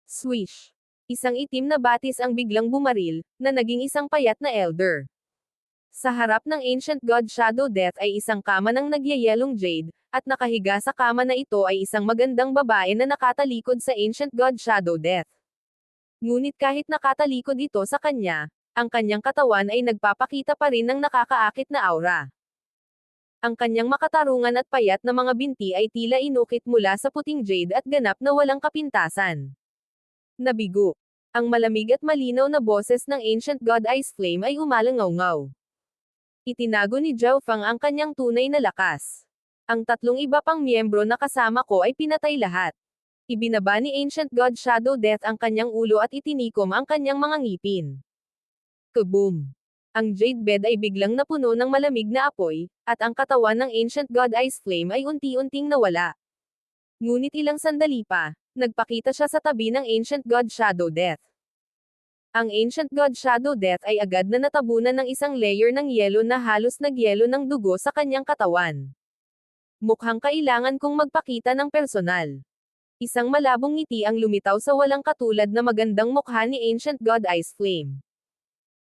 Swish! Isang itim na batis ang biglang bumaril, na naging isang payat na elder. Sa harap ng Ancient God Shadow Death ay isang kama ng nagyayelong jade, at nakahiga sa kama na ito ay isang magandang babae na nakatalikod sa Ancient God Shadow Death. Ngunit kahit nakatalikod ito sa kanya, ang kanyang katawan ay nagpapakita pa rin ng nakakaakit na aura. Ang kanyang makatarungan at payat na mga binti ay tila inukit mula sa puting jade at ganap na walang kapintasan. Nabigo. Ang malamig at malinaw na boses ng Ancient God Ice Flame ay umalangaw-ngaw. Itinago ni Zhao Fang ang kanyang tunay na lakas. Ang tatlong iba pang miyembro na kasama ko ay pinatay lahat. Ibinaba ni Ancient God Shadow Death ang kanyang ulo at itinikom ang kanyang mga ngipin. Kaboom! Ang jade bed ay biglang napuno ng malamig na apoy, at ang katawan ng Ancient God Ice Flame ay unti-unting nawala. Ngunit ilang sandali pa, nagpakita siya sa tabi ng Ancient God Shadow Death. Ang Ancient God Shadow Death ay agad na natabunan ng isang layer ng yelo na halos nagyelo ng dugo sa kanyang katawan. Mukhang kailangan kong magpakita ng personal. Isang malabong ngiti ang lumitaw sa walang katulad na magandang mukha ni Ancient God Ice Flame.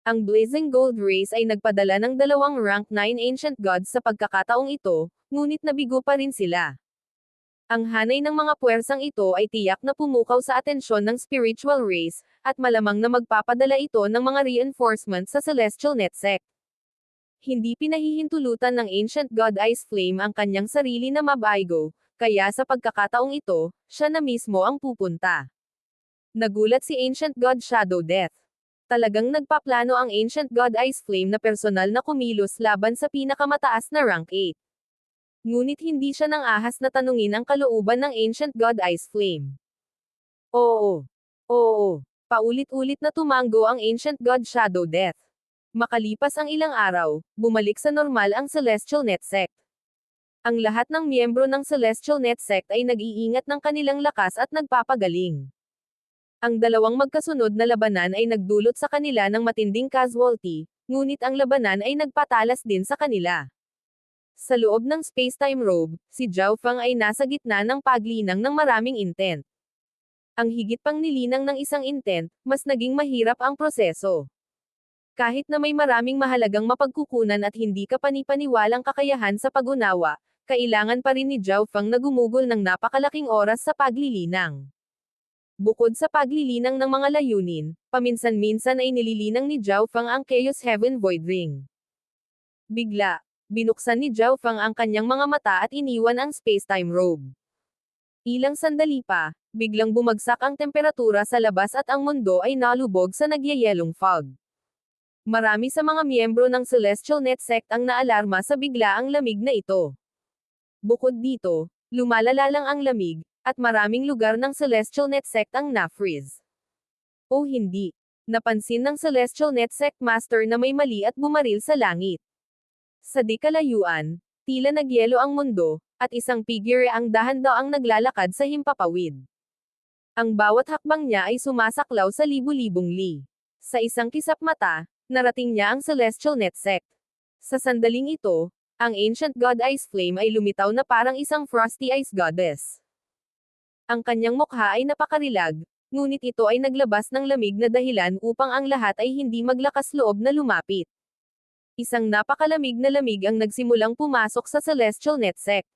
Ang Blazing Gold Race ay nagpadala ng 2 rank 9 Ancient Gods sa pagkakataong ito, ngunit nabigo pa rin sila. Ang hanay ng mga puwersang ito ay tiyak na pumukaw sa atensyon ng spiritual race, at malamang na magpapadala ito ng mga reinforcements sa Celestial Net Sect. Hindi pinahihintulutan ng Ancient God Ice Flame ang kanyang sarili na mabaigo, kaya sa pagkakataong ito, siya na mismo ang pupunta. Nagulat si Ancient God Shadow Death. Talagang nagpaplano ang Ancient God Ice Flame na personal na kumilos laban sa pinakamataas na rank 8. Ngunit hindi siya nang ahas na tanungin ang kalooban ng Ancient God Ice Flame. Oo. Oo. Paulit-ulit na tumango ang Ancient God Shadow Death. Makalipas ang ilang araw, bumalik sa normal ang Celestial Net Sect. Ang lahat ng miyembro ng Celestial Net Sect ay nag-iingat ng kanilang lakas at nagpapagaling. Ang dalawang magkasunod na labanan ay nagdulot sa kanila ng matinding casualty, ngunit ang labanan ay nagpatalas din sa kanila. Sa loob ng space-time robe, si Zhao Fang ay nasa gitna ng paglinang ng maraming intent. Ang higit pang nilinang ng isang intent, mas naging mahirap ang proseso. Kahit na may maraming mahalagang mapagkukunan at hindi kapani-paniwalang kakayahan sa pag-unawa, kailangan pa rin ni Zhao Fang na gumugol ng napakalaking oras sa paglilinang. Bukod sa paglilinang ng mga layunin, paminsan-minsan ay nililinang ni Zhao Fang ang Chaos Heaven Void Ring. Bigla, binuksan ni Zhao Fang ang kanyang mga mata at iniwan ang space-time robe. Ilang sandali pa, biglang bumagsak ang temperatura sa labas at ang mundo ay nalubog sa nagyayelong fog. Marami sa mga miyembro ng Celestial Net Sect ang naalarma sa biglaang lamig na ito. Bukod dito, lumalala lang ang lamig, at maraming lugar ng Celestial Net Sect ang na-freeze. O hindi, napansin ng Celestial Net Sect Master na may mali at bumaril sa langit. Sa di kalayuan, tila nagyelo ang mundo, at isang figure ang dahan-daang naglalakad sa himpapawid. Ang bawat hakbang niya ay sumasaklaw sa libu-libong li. Sa isang kisap mata, narating niya ang Celestial Net Sect. Sa sandaling ito, ang Ancient God Ice Flame ay lumitaw na parang isang Frosty Ice Goddess. Ang kanyang mukha ay napakarilag, ngunit ito ay naglabas ng lamig na dahilan upang ang lahat ay hindi maglakas loob na lumapit. Isang napakalamig na lamig ang nagsimulang pumasok sa Celestial Net Sect.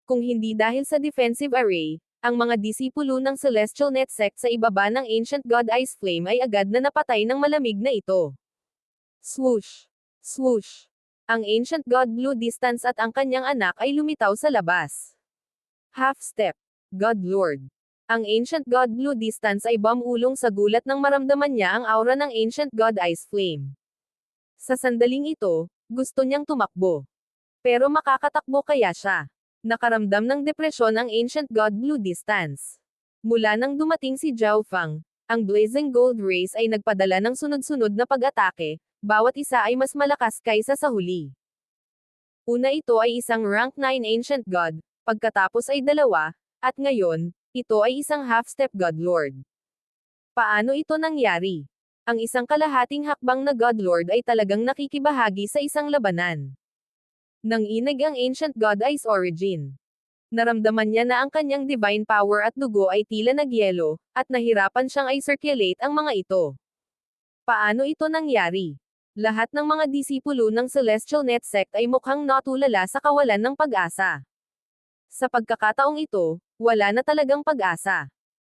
Kung hindi dahil sa defensive array, ang mga disipulo ng Celestial Net Sect sa ibaba ng Ancient God Ice Flame ay agad na napatay ng malamig na ito. Swoosh! Swoosh! Ang Ancient God Blue Distance at ang kanyang anak ay lumitaw sa labas. Half step. God Lord. Ang Ancient God Blue Distance ay bumulong sa gulat nang maramdaman niya ang aura ng Ancient God Ice Flame. Sa sandaling ito, gusto niyang tumakbo. Pero makakatakbo kaya siya? Nakaramdam ng depresyon ang Ancient God Blue Distance. Mula nang dumating si Zhao Fang, ang Blazing Gold Race ay nagpadala ng sunod-sunod na pag-atake, bawat isa ay mas malakas kaysa sa huli. Una ito ay isang rank 9 Ancient God, pagkatapos ay 2, at ngayon, ito ay isang half-step God Lord. Paano ito nangyari? Ang isang kalahating hakbang na God Lord ay talagang nakikibahagi sa isang labanan. Nanginig ang Ancient God Ice Origin. Naramdaman niya na ang kanyang divine power at dugo ay tila nagyelo, at nahirapan siyang i-circulate ang mga ito. Paano ito nangyari? Lahat ng mga disipulo ng Celestial Net Sect ay mukhang natulala sa kawalan ng pag-asa. Sa pagkakataong ito, wala na talagang pag-asa.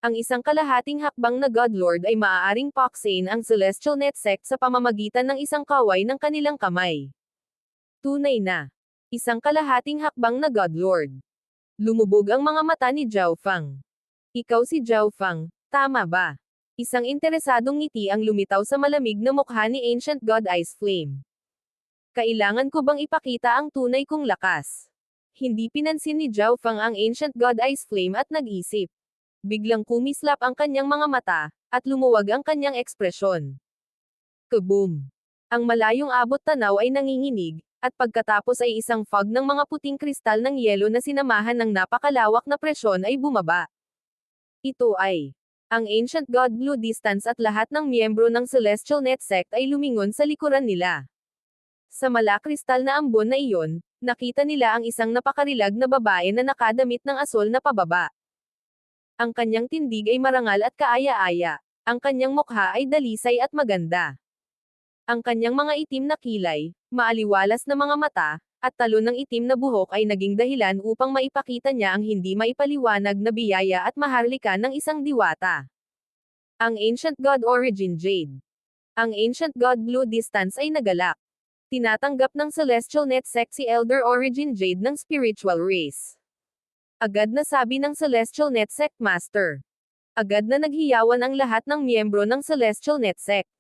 Ang isang kalahating hakbang na Godlord ay maaaring paksain ang Celestial Net Sect sa pamamagitan ng isang kaway ng kanilang kamay. Tunay na. Isang kalahating hakbang na Godlord. Lumubog ang mga mata ni Zhao Fang. Ikaw si Zhao Fang, tama ba? Isang interesadong ngiti ang lumitaw sa malamig na mukha ni Ancient God Ice Flame. Kailangan ko bang ipakita ang tunay kong lakas? Hindi pinansin ni Zhao Fang ang Ancient God Ice Flame at nag-isip. Biglang kumislap ang kanyang mga mata, at lumuwag ang kanyang ekspresyon. Kaboom! Ang malayong abot tanaw ay nanginginig, at pagkatapos ay isang fog ng mga puting kristal ng yelo na sinamahan ng napakalawak na presyon ay bumaba. Ito ay ang Ancient God Blue Distance at lahat ng miyembro ng Celestial Net Sect ay lumingon sa likuran nila. Sa malakristal na ambon na iyon, nakita nila ang isang napakarilag na babae na nakadamit ng asol na pababa. Ang kanyang tindig ay marangal at kaaya-aya. Ang kanyang mukha ay dalisay at maganda. Ang kanyang mga itim na kilay, maaliwalas na mga mata, at talon ng itim na buhok ay naging dahilan upang maipakita niya ang hindi maipaliwanag na biyaya at maharlika ng isang diwata. Ang Ancient God Origin Jade. Ang Ancient God Blue Distance ay nagalak. Tinatanggap ng Celestial Net Sect si Elder Origin Jade ng spiritual race. Agad na sabi ng Celestial Net Sect Master. Agad na naghiyawan ang lahat ng miyembro ng Celestial Net Sect.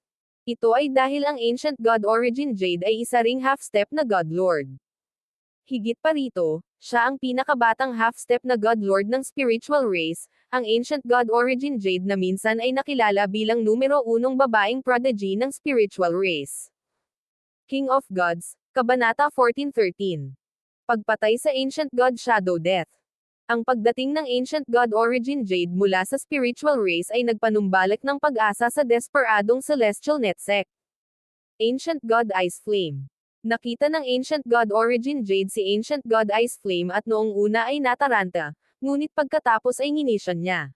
Ito ay dahil ang Ancient God Origin Jade ay isa ring half-step na Godlord. Higit pa rito, siya ang pinakabatang half-step na Godlord ng spiritual race, ang Ancient God Origin Jade na minsan ay nakilala bilang numero 1 babaeng prodigy ng spiritual race. King of Gods, Kabanata 14:13. Pagpatay sa Ancient God Shadow Death. Ang pagdating ng Ancient God Origin Jade mula sa spiritual race ay nagpanumbalik ng pag-asa sa desperadong Celestial Net Sect. Ancient God Ice Flame. Nakita ng Ancient God Origin Jade si Ancient God Ice Flame at noong una ay nataranta, ngunit pagkatapos ay nginisyon niya.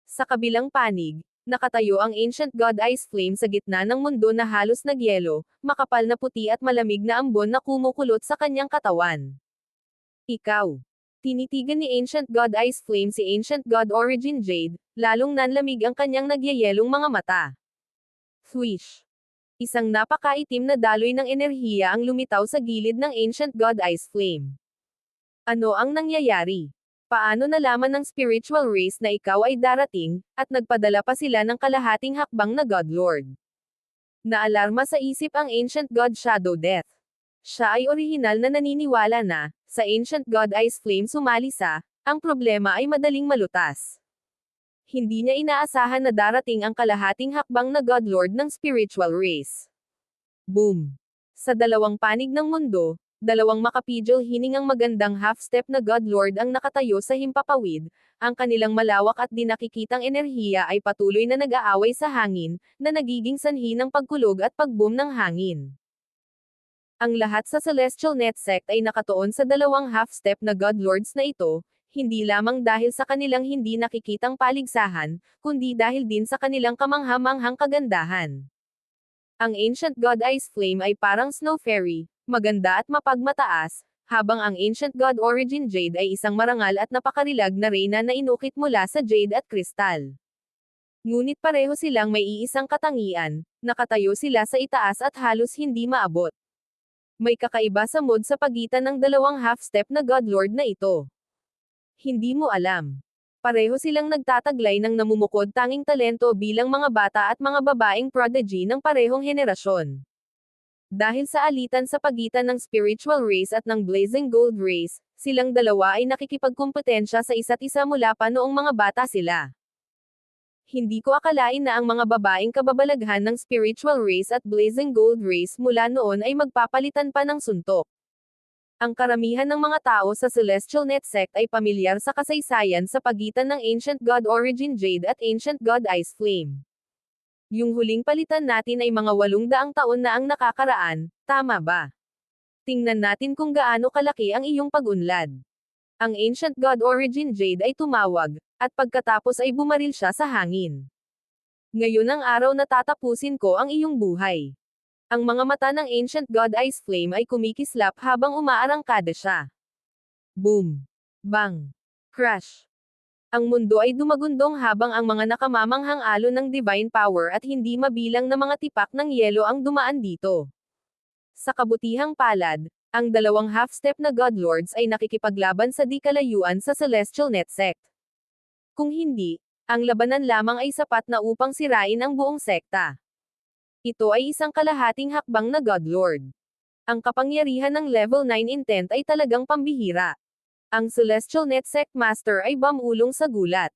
Sa kabilang panig, nakatayo ang Ancient God Ice Flame sa gitna ng mundo na halos nagyelo, makapal na puti at malamig na ambon na kumukulot sa kanyang katawan. Ikaw. Tinitigan ni Ancient God Ice Flame si Ancient God Origin Jade, lalong nanlamig ang kanyang nagyayelong mga mata. Swish. Isang napakaitim na daloy ng enerhiya ang lumitaw sa gilid ng Ancient God Ice Flame. Ano ang nangyayari? Paano nalaman ng spiritual race na ikaw ay darating, at nagpadala pa sila ng kalahating hakbang na Godlord? Naalarma sa isip ang Ancient God Shadow Death. Siya ay orihinal na naniniwala na, sa Ancient God Ice Flame sumali ang problema ay madaling malutas. Hindi niya inaasahan na darating ang kalahating hakbang na Godlord ng spiritual race. Boom! Sa dalawang panig ng mundo, dalawang makapidyo hiningang magandang half-step na Godlord ang nakatayo sa himpapawid, ang kanilang malawak at di nakikitang enerhiya ay patuloy na nag-aaway sa hangin, na nagiging sanhi ng pagkulog at pagboom ng hangin. Ang lahat sa Celestial Net Sect ay nakatuon sa dalawang half-step na Godlords na ito, hindi lamang dahil sa kanilang hindi nakikitang paligsahan, kundi dahil din sa kanilang kamangha-manghang kagandahan. Ang Ancient God Ice Flame ay parang snow fairy, maganda at mapagmataas, habang ang Ancient God Origin Jade ay isang marangal at napakarilag na reyna na inukit mula sa jade at kristal. Ngunit pareho silang may iisang katangian, nakatayo sila sa itaas at halos hindi maabot. May kakaiba sa mood sa pagitan ng dalawang half-step na Godlord na ito. Hindi mo alam. Pareho silang nagtataglay ng namumukod tanging talento bilang mga bata at mga babaeng prodigy ng parehong henerasyon. Dahil sa alitan sa pagitan ng spiritual race at ng blazing gold race, silang dalawa ay nakikipagkumpetensya sa isa't isa mula pa noong mga bata sila. Hindi ko akalain na ang mga babaeng kababalaghan ng spiritual race at blazing gold race mula noon ay magpapalitan pa ng suntok. Ang karamihan ng mga tao sa Celestial Net Sect ay pamilyar sa kasaysayan sa pagitan ng Ancient God Origin Jade at Ancient God Ice Flame. Yung huling palitan natin ay mga 800 taon na ang nakakaraan, tama ba? Tingnan natin kung gaano kalaki ang iyong pag-unlad. Ang Ancient God Origin Jade ay tumawag, at pagkatapos ay bumaril siya sa hangin. Ngayon ang araw na tatapusin ko ang iyong buhay. Ang mga mata ng Ancient God Ice Flame ay kumikislap habang umaarangkada siya. Boom! Bang! Crash! Ang mundo ay dumagundong habang ang mga nakamamanghang alon ng divine power at hindi mabilang na mga tipak ng yelo ang dumaan dito. Sa kabutihang palad, ang dalawang half-step na Godlords ay nakikipaglaban sa di-kalayuan sa Celestial Net Sect. Kung hindi, ang labanan lamang ay sapat na upang sirain ang buong sekta. Ito ay isang kalahating hakbang na Godlord. Ang kapangyarihan ng level 9 intent ay talagang pambihira. Ang Celestial Net Sect Master ay bamulong sa gulat.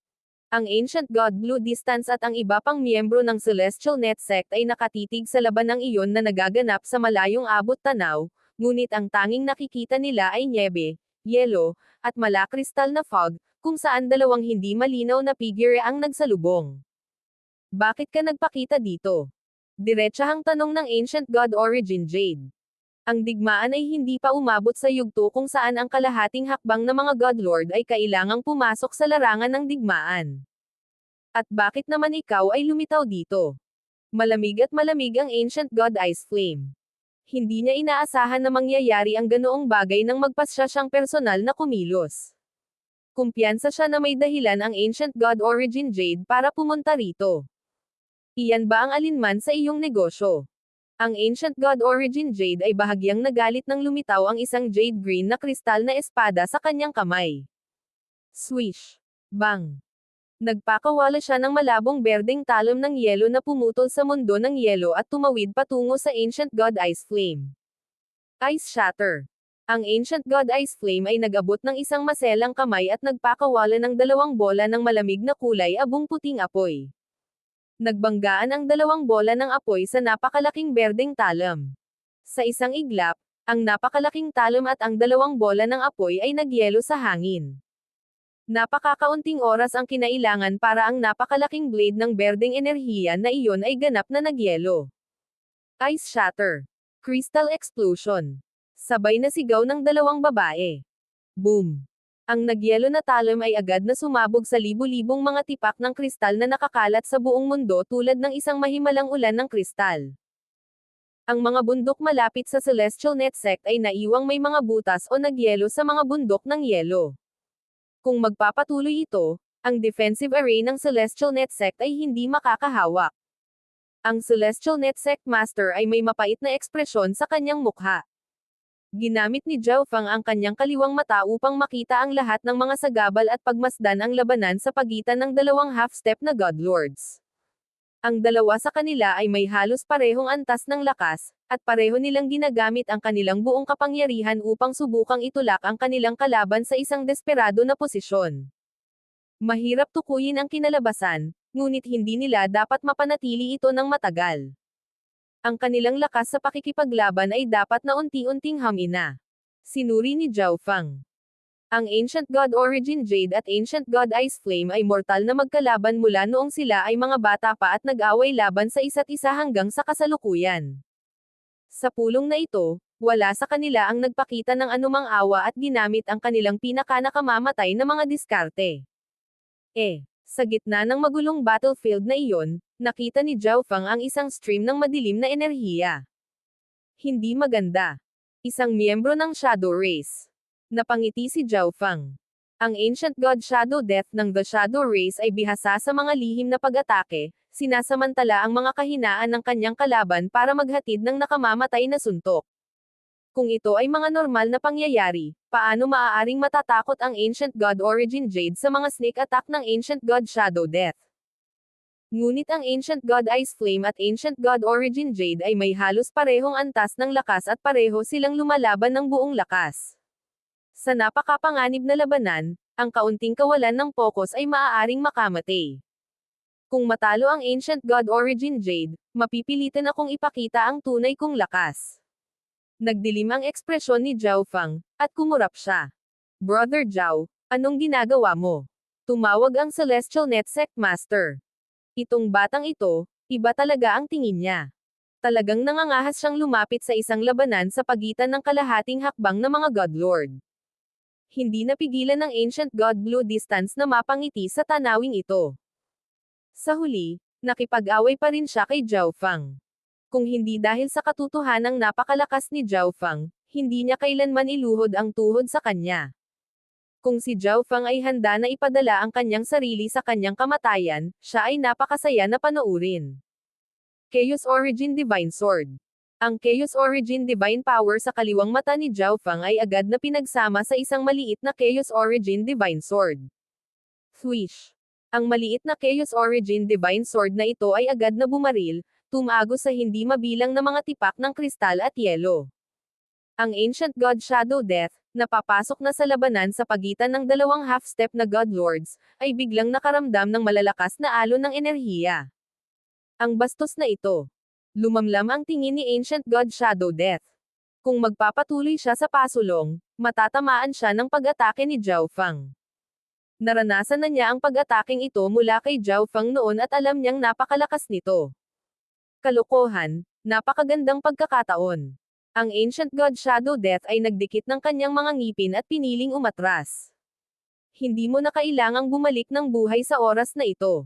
Ang Ancient God Blue Distance at ang iba pang miyembro ng Celestial Net Sect ay nakatitig sa labanang iyon na nagaganap sa malayong abot tanaw, ngunit ang tanging nakikita nila ay nyebe, yelo, at malakristal na fog, kung saan dalawang hindi malinaw na figure ang nagsalubong. Bakit ka nagpakita dito? Diretsahang tanong ng Ancient God Origin Jade. Ang digmaan ay hindi pa umabot sa yugto kung saan ang kalahating hakbang ng mga Godlord ay kailangang pumasok sa larangan ng digmaan. At bakit naman ikaw ay lumitaw dito? Malamig at malamig ang Ancient God Ice Flame. Hindi niya inaasahan na mangyayari ang ganoong bagay nang magpasya siyang personal na kumilos. Kumpiyansa siya na may dahilan ang Ancient God Origin Jade para pumunta rito. Iyan ba ang alinman sa iyong negosyo? Ang Ancient God Origin Jade ay bahagyang nagalit nang lumitaw ang isang jade green na kristal na espada sa kanyang kamay. Swish! Bang! Nagpakawala siya ng malabong berdeng talon ng yelo na pumutol sa mundo ng yelo at tumawid patungo sa Ancient God Ice Flame. Ice Shatter! Ang Ancient God Ice Flame ay nag-abot ng isang maselang kamay at nagpakawala ng dalawang bola ng malamig na kulay abong puting apoy. Nagbanggaan ang dalawang bola ng apoy sa napakalaking berdeng talam. Sa isang iglap, ang napakalaking talam at ang dalawang bola ng apoy ay nagyelo sa hangin. Napakakaunting oras ang kinailangan para ang napakalaking blade ng berdeng enerhiya na iyon ay ganap na nagyelo. Ice Shatter. Crystal Explosion. Sabay na sigaw ng dalawang babae. Boom! Ang nagyelo na talam ay agad na sumabog sa libu-libong mga tipak ng kristal na nakakalat sa buong mundo tulad ng isang mahimalang ulan ng kristal. Ang mga bundok malapit sa Celestial Net Sect ay naiwang may mga butas o nagyelo sa mga bundok ng yelo. Kung magpapatuloy ito, ang defensive array ng Celestial Net Sect ay hindi makakahawak. Ang Celestial Net Sect Master ay may mapait na ekspresyon sa kanyang mukha. Ginamit ni Zhao Fang ang kanyang kaliwang mata upang makita ang lahat ng mga sagabal at pagmasdan ang labanan sa pagitan ng dalawang half-step na Godlords. Ang dalawa sa kanila ay may halos parehong antas ng lakas, at pareho nilang ginagamit ang kanilang buong kapangyarihan upang subukang itulak ang kanilang kalaban sa isang desperado na posisyon. Mahirap tukuyin ang kinalabasan, ngunit hindi nila dapat mapanatili ito ng matagal. Ang kanilang lakas sa pakikipaglaban ay dapat na unti-unting hamina. Sinuri ni Zhao Fang. Ang Ancient God Origin Jade at Ancient God Ice Flame ay mortal na magkalaban mula noong sila ay mga bata pa at nag-away laban sa isa't isa hanggang sa kasalukuyan. Sa pulong na ito, wala sa kanila ang nagpakita ng anumang awa at ginamit ang kanilang pinakanakamamatay na mga diskarte. Sa gitna ng magulong battlefield na iyon, nakita ni Zhao Fang ang isang stream ng madilim na enerhiya. Hindi maganda. Isang miyembro ng Shadow Race. Napangiti si Zhao Fang. Ang Ancient God Shadow Death ng The Shadow Race ay bihasa sa mga lihim na pag-atake, sinasamantala ang mga kahinaan ng kanyang kalaban para maghatid ng nakamamatay na suntok. Kung ito ay mga normal na pangyayari, paano maaaring matatakot ang Ancient God Origin Jade sa mga sneak attack ng Ancient God Shadow Death? Ngunit ang Ancient God Ice Flame at Ancient God Origin Jade ay may halos parehong antas ng lakas at pareho silang lumalaban ng buong lakas. Sa napakapanganib na labanan, ang kaunting kawalan ng focus ay maaaring makamatay. Kung matalo ang Ancient God Origin Jade, mapipilitan akong ipakita ang tunay kong lakas. Nagdilim ang ekspresyon ni Zhao Fang, at kumurap siya. Brother Zhao, anong ginagawa mo? Tumawag ang Celestial Net Sect Master. Itong batang ito, iba talaga ang tingin niya. Talagang nangangahas siyang lumapit sa isang labanan sa pagitan ng kalahating hakbang ng mga Godlord. hindi napigilan ng Ancient God Blue Distance na mapangiti sa tanawing ito. Sa huli, nakipag-away pa rin siya kay Zhao Fang. Kung hindi dahil sa katotohanang napakalakas ni Zhao Fang, hindi niya kailanman iluhod ang tuhod sa kanya. Kung si Zhao Fang ay handa na ipadala ang kanyang sarili sa kanyang kamatayan, siya ay napakasaya na panoorin. Chaos Origin Divine Sword. Ang Chaos Origin Divine Power sa kaliwang mata ni Zhao Fang ay agad na pinagsama sa isang maliit na Chaos Origin Divine Sword. Swish! Ang maliit na Chaos Origin Divine Sword na ito ay agad na bumaril, tumagos sa hindi mabilang na mga tipak ng kristal at yelo. Ang Ancient God Shadow Death, na papasok na sa labanan sa pagitan ng dalawang half-step na God Lords, ay biglang nakaramdam ng malalakas na alon ng enerhiya. Ang bastos na ito. Lumamlam ang tingin ni Ancient God Shadow Death. Kung magpapatuloy siya sa pasulong, matatamaan siya ng pag-atake ni Zhao Fang. Naranasan na niya ang pag-ataking ito mula kay Zhao Fang noon at alam niyang napakalakas nito. Kalokohan, napakagandang pagkakataon. Ang Ancient God Shadow Death ay nagdikit ng kanyang mga ngipin at piniling umatras. Hindi mo na kailangang bumalik ng buhay sa oras na ito.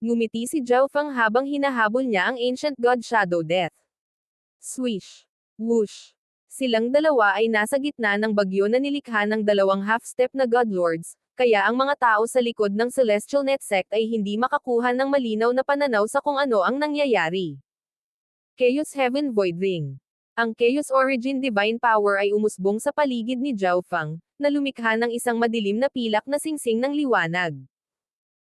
Ngumiti si Zhao Fang habang hinahabol niya ang Ancient God Shadow Death. Swish! Whoosh! Silang dalawa ay nasa gitna ng bagyo na nilikha ng dalawang half-step na God Lords, kaya ang mga tao sa likod ng Celestial Net Sect ay hindi makakuha ng malinaw na pananaw sa kung ano ang nangyayari. Chaos Heaven Void Ring. Ang Chaos Origin Divine Power ay umusbong sa paligid ni Zhao Fang, na lumikha ng isang madilim na pilak na singsing ng liwanag.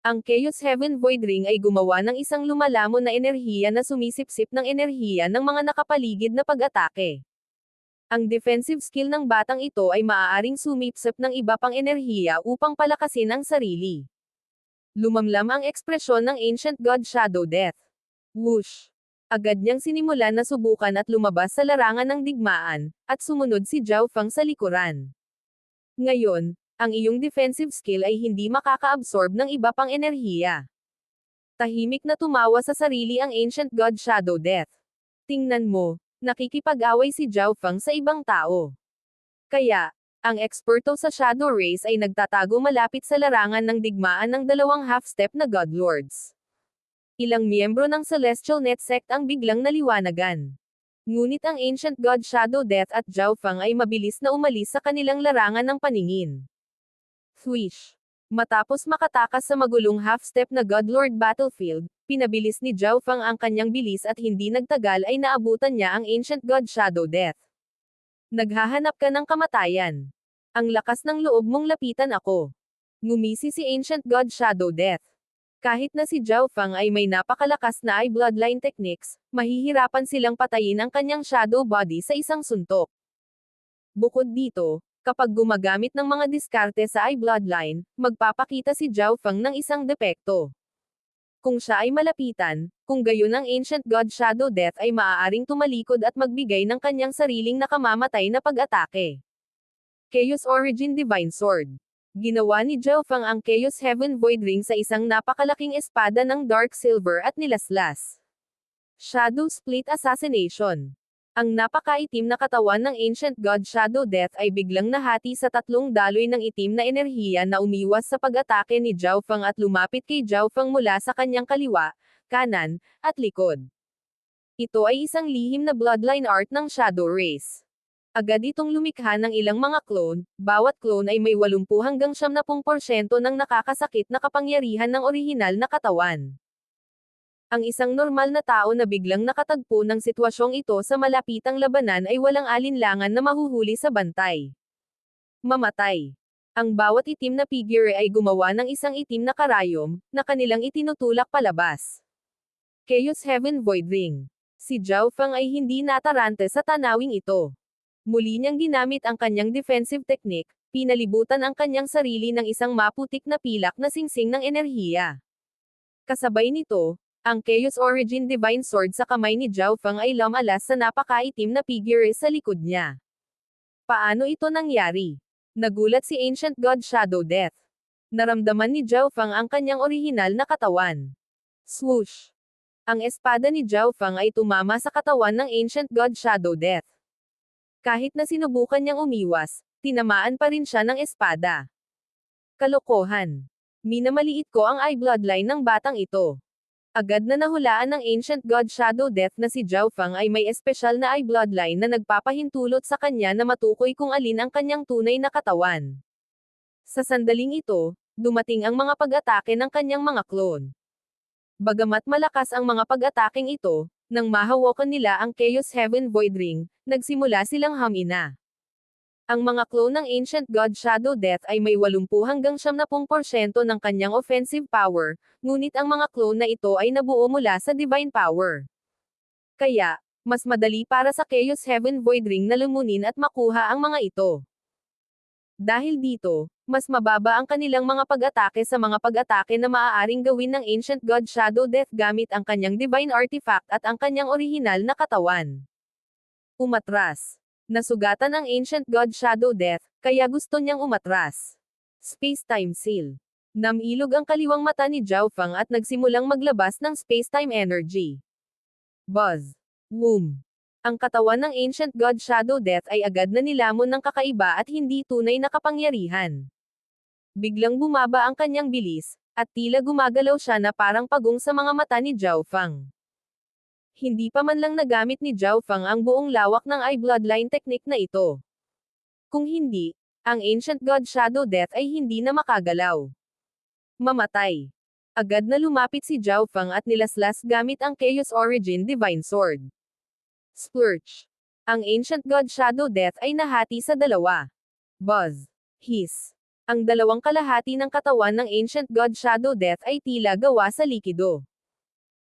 Ang Chaos Heaven Void Ring ay gumawa ng isang lumalamon na enerhiya na sumisipsip ng enerhiya ng mga nakapaligid na pag-atake. Ang defensive skill ng batang ito ay maaaring sumipsip ng iba pang enerhiya upang palakasin ang sarili. Lumamlam ang ekspresyon ng Ancient God Shadow Death. Whoosh! Agad niyang sinimulan na subukan at lumabas sa larangan ng digmaan, at sumunod si Zhao Fang sa likuran. Ngayon, ang iyong defensive skill ay hindi makaka-absorb ng iba pang enerhiya. Tahimik na tumawa sa sarili ang Ancient God Shadow Death. Tingnan mo, nakikipag-away si Zhao Fang sa ibang tao. Kaya, ang eksperto sa Shadow Race ay nagtatago malapit sa larangan ng digmaan ng dalawang half-step na God Lords. Ilang miyembro ng Celestial Net Sect ang biglang naliwanagan. Ngunit ang Ancient God Shadow Death at Zhao Fang ay mabilis na umalis sa kanilang larangan ng paningin. Swish! Matapos makatakas sa magulong half-step na God Lord battlefield, pinabilis ni Zhao Fang ang kanyang bilis at hindi nagtagal ay naabutan niya ang Ancient God Shadow Death. Naghahanap ka ng kamatayan. Ang lakas ng loob mong lapitan ako. Ngumisi si Ancient God Shadow Death. Kahit na si Zhao Fang ay may napakalakas na bloodline techniques, mahihirapan silang patayin ang kanyang shadow body sa isang suntok. Bukod dito, kapag gumagamit ng mga diskarte sa bloodline, magpapakita si Zhao Fang ng isang depekto. Kung siya ay malapitan, kung gayon ang Ancient God Shadow Death ay maaaring tumalikod at magbigay ng kanyang sariling nakamamatay na pag-atake. Chaos Origin Divine Sword. Ginawa ni Zhao Fang ang Chaos Heaven Void Ring sa isang napakalaking espada ng dark silver at nilaslas. Shadow Split Assassination. Ang napakaitim na katawan ng Ancient God Shadow Death ay biglang nahati sa tatlong daloy ng itim na enerhiya na umiwas sa pag-atake ni Zhao Fang at lumapit kay Zhao Fang mula sa kanyang kaliwa, kanan, at likod. Ito ay isang lihim na bloodline art ng Shadow Race. Agad itong lumikha ng ilang mga clone, bawat clone ay may 80 hanggang 70% ng nakakasakit na kapangyarihan ng orihinal na katawan. Ang isang normal na tao na biglang nakatagpo ng sitwasyong ito sa malapitang labanan ay walang alinlangan na mahuhuli sa bantay. Mamatay. Ang bawat itim na figure ay gumawa ng isang itim na karayom, na kanilang itinutulak palabas. Chaos Heaven Void Ring. Si Zhao Fang ay hindi natarante sa tanawing ito. Muli niyang ginamit ang kanyang defensive technique, pinalibutan ang kanyang sarili ng isang maputik na pilak na singsing ng enerhiya. Kasabay nito, ang Chaos Origin Divine Sword sa kamay ni Zhao Fang ay lumalas sa napakaitim na figure sa likod niya. Paano ito nangyari? Nagulat si Ancient God Shadow Death. Naramdaman ni Zhao Fang ang kanyang orihinal na katawan. Swoosh! Ang espada ni Zhao Fang ay tumama sa katawan ng Ancient God Shadow Death. Kahit na sinubukan niyang umiwas, tinamaan pa rin siya ng espada. Kalokohan. Minamaliit ko ang eye bloodline ng batang ito. Agad na nahulaan ng Ancient God Shadow Death na si Zhao Fang ay may espesyal na eye bloodline na nagpapahintulot sa kanya na matukoy kung alin ang kanyang tunay na katawan. Sa sandaling ito, dumating ang mga pag-atake ng kanyang mga clone. Bagamat malakas ang mga pag-ataking ito, nang mahawakan nila ang Chaos Heaven Void Ring, nagsimula silang hamina. Ang mga clone ng Ancient God Shadow Death ay may 80 hanggang 70% ng kanyang offensive power, ngunit ang mga clone na ito ay nabuo mula sa divine power. Kaya, mas madali para sa Chaos Heaven Void Ring na lumunin at makuha ang mga ito. Dahil dito, mas mababa ang kanilang mga pag-atake sa mga pag-atake na maaaring gawin ng Ancient God Shadow Death gamit ang kanyang divine artifact at ang kanyang orihinal na katawan. Umatras. Nasugatan ang Ancient God Shadow Death, kaya gusto niyang umatras. Space-time seal. Namilog ang kaliwang mata ni Zhao Fang at nagsimulang maglabas ng space-time energy. Buzz. Boom. Ang katawan ng Ancient God Shadow Death ay agad na nilamon ng kakaiba at hindi tunay na kapangyarihan. Biglang bumaba ang kanyang bilis, at tila gumagalaw siya na parang pagong sa mga mata ni Zhao Fang. Hindi pa man lang nagamit ni Zhao Fang ang buong lawak ng eye bloodline technique na ito. Kung hindi, ang Ancient God Shadow Death ay hindi na makagalaw. Mamatay. Agad na lumapit si Zhao Fang at nilaslas gamit ang Chaos Origin Divine Sword. Splurge. Ang Ancient God Shadow Death ay nahati sa dalawa. Buzz. Hiss. Ang dalawang kalahati ng katawan ng Ancient God Shadow Death ay tila gawa sa likido.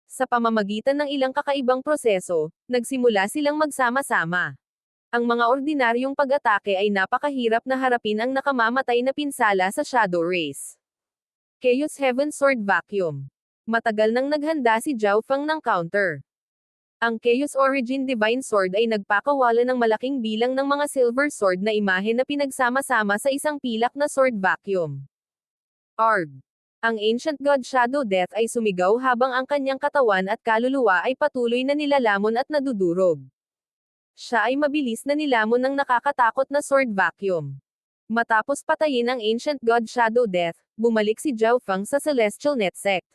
Sa pamamagitan ng ilang kakaibang proseso, nagsimula silang magsama-sama. Ang mga ordinaryong pag-atake ay napakahirap na harapin ang nakamamatay na pinsala sa Shadow Race. Chaos Heaven Sword Vacuum. Matagal nang naghanda si Zhao Fang ng counter. Ang Chaos Origin Divine Sword ay nagpakawala ng malaking bilang ng mga silver sword na imahe na pinagsama-sama sa isang pilak na sword vacuum. Arg. Ang Ancient God Shadow Death ay sumigaw habang ang kanyang katawan at kaluluwa ay patuloy na nilalamon at nadudurog. Siya ay mabilis na nilamon ng nakakatakot na sword vacuum. Matapos patayin ang Ancient God Shadow Death, bumalik si Zhao Fang sa Celestial Net Sect.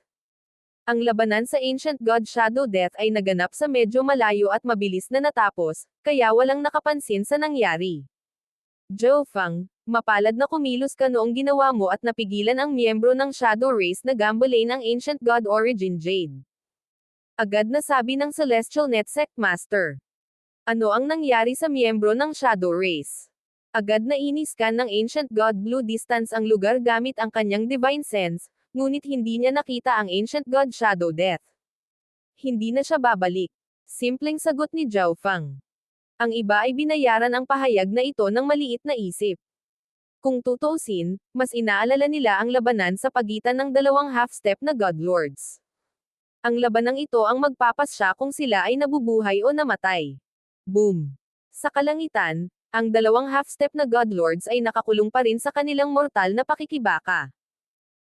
Ang labanan sa Ancient God Shadow Death ay naganap sa medyo malayo at mabilis na natapos, kaya walang nakapansin sa nangyari. Zhao Fang, mapalad na kumilos ka noong ginawa mo at napigilan ang miyembro ng Shadow Race na gambalain ang Ancient God Origin Jade. Agad na sabi ng Celestial Net Sect Master. Ano ang nangyari sa miyembro ng Shadow Race? Agad na iniskan ng Ancient God Blue Distance ang lugar gamit ang kanyang Divine Sense, ngunit hindi niya nakita ang Ancient God Shadow Death. Hindi na siya babalik. Simpleng sagot ni Zhao Fang. Ang iba ay binayaran ang pahayag na ito ng maliit na isip. Kung tutuusin, mas inaalala nila ang labanan sa pagitan ng dalawang half-step na Godlords. Ang labanang ito ang magpapasya kung sila ay nabubuhay o namatay. Boom! Sa kalangitan, ang dalawang half-step na Godlords ay nakakulong pa rin sa kanilang mortal na pakikibaka.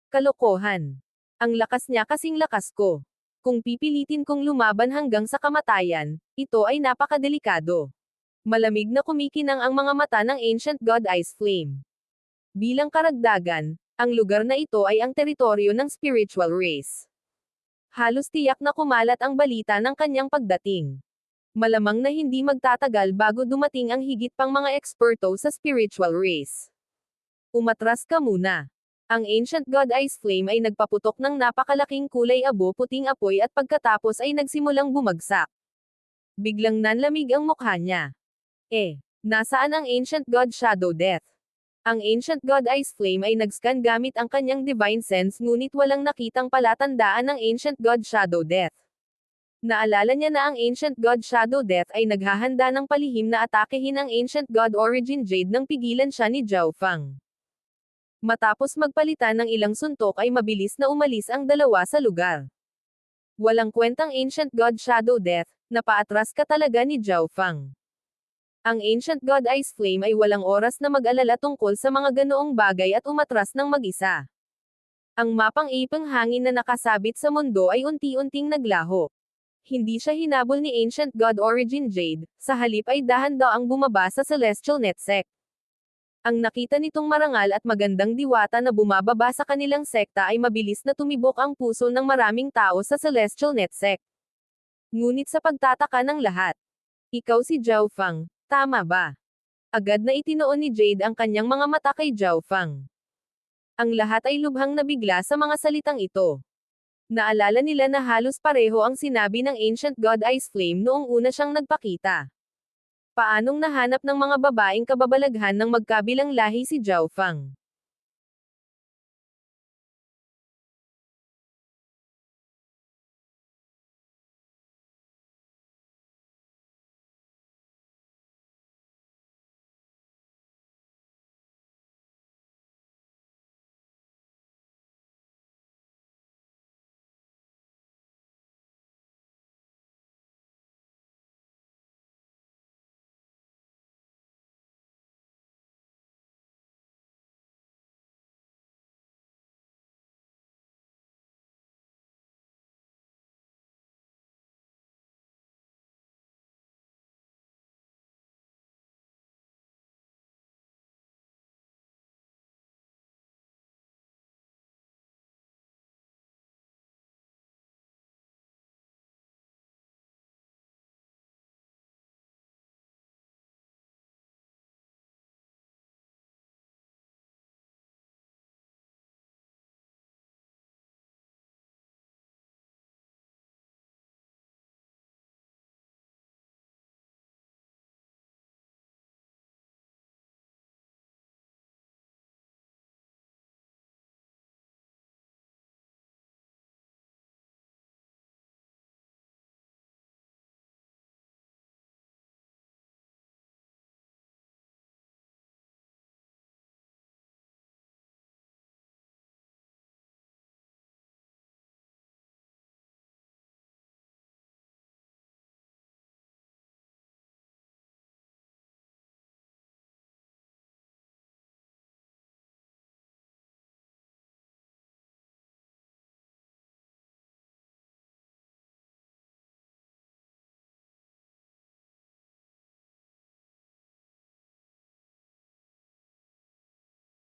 Kalokohan. Ang lakas niya kasing lakas ko. Kung pipilitin kong lumaban hanggang sa kamatayan, ito ay napakadelikado. Malamig na kumikinang ang mga mata ng Ancient God Ice Flame. Bilang karagdagan, ang lugar na ito ay ang teritoryo ng spiritual race. Halos tiyak na kumalat ang balita ng kanyang pagdating. Malamang na hindi magtatagal bago dumating ang higit pang mga eksperto sa spiritual race. Umatras ka muna. Ang Ancient God Ice Flame ay nagpaputok ng napakalaking kulay abo-puting apoy at pagkatapos ay nagsimulang bumagsak. Biglang nanlamig ang mukha niya. Nasaan ang Ancient God Shadow Death? Ang Ancient God Ice Flame ay nag-scan gamit ang kanyang Divine Sense ngunit walang nakitang palatandaan ng Ancient God Shadow Death. Naalala niya na ang Ancient God Shadow Death ay naghahanda ng palihim na atakehin ang Ancient God Origin Jade nang pigilan siya ni Zhao Fang. Matapos magpalitan ng ilang suntok ay mabilis na umalis ang dalawa sa lugar. Walang kwentang Ancient God Shadow Death, napaatras ka talaga ni Zhao Fang. Ang Ancient God Ice Flame ay walang oras na mag-alala tungkol sa mga ganoong bagay at umatras ng mag-isa. Ang mapang ipang hangin na nakasabit sa mundo ay unti-unting naglaho. Hindi siya hinabol ni Ancient God Origin Jade, sa halip ay dahan-daang bumaba sa Celestial Net Sect. Ang nakita nitong marangal at magandang diwata na bumababa sa kanilang sekta ay mabilis na tumibok ang puso ng maraming tao sa Celestial Net Sect. Ngunit sa pagtataka ng lahat, ikaw si Zhao Fang, tama ba? Agad na itinoon ni Jade ang kanyang mga mata kay Zhao Fang. Ang lahat ay lubhang nabigla sa mga salitang ito. Naalala nila na halos pareho ang sinabi ng Ancient God Ice Flame noong una siyang nagpakita. Paanong nahanap ng mga babaeng kababalaghan ng magkabilang lahi si Zhao Fang?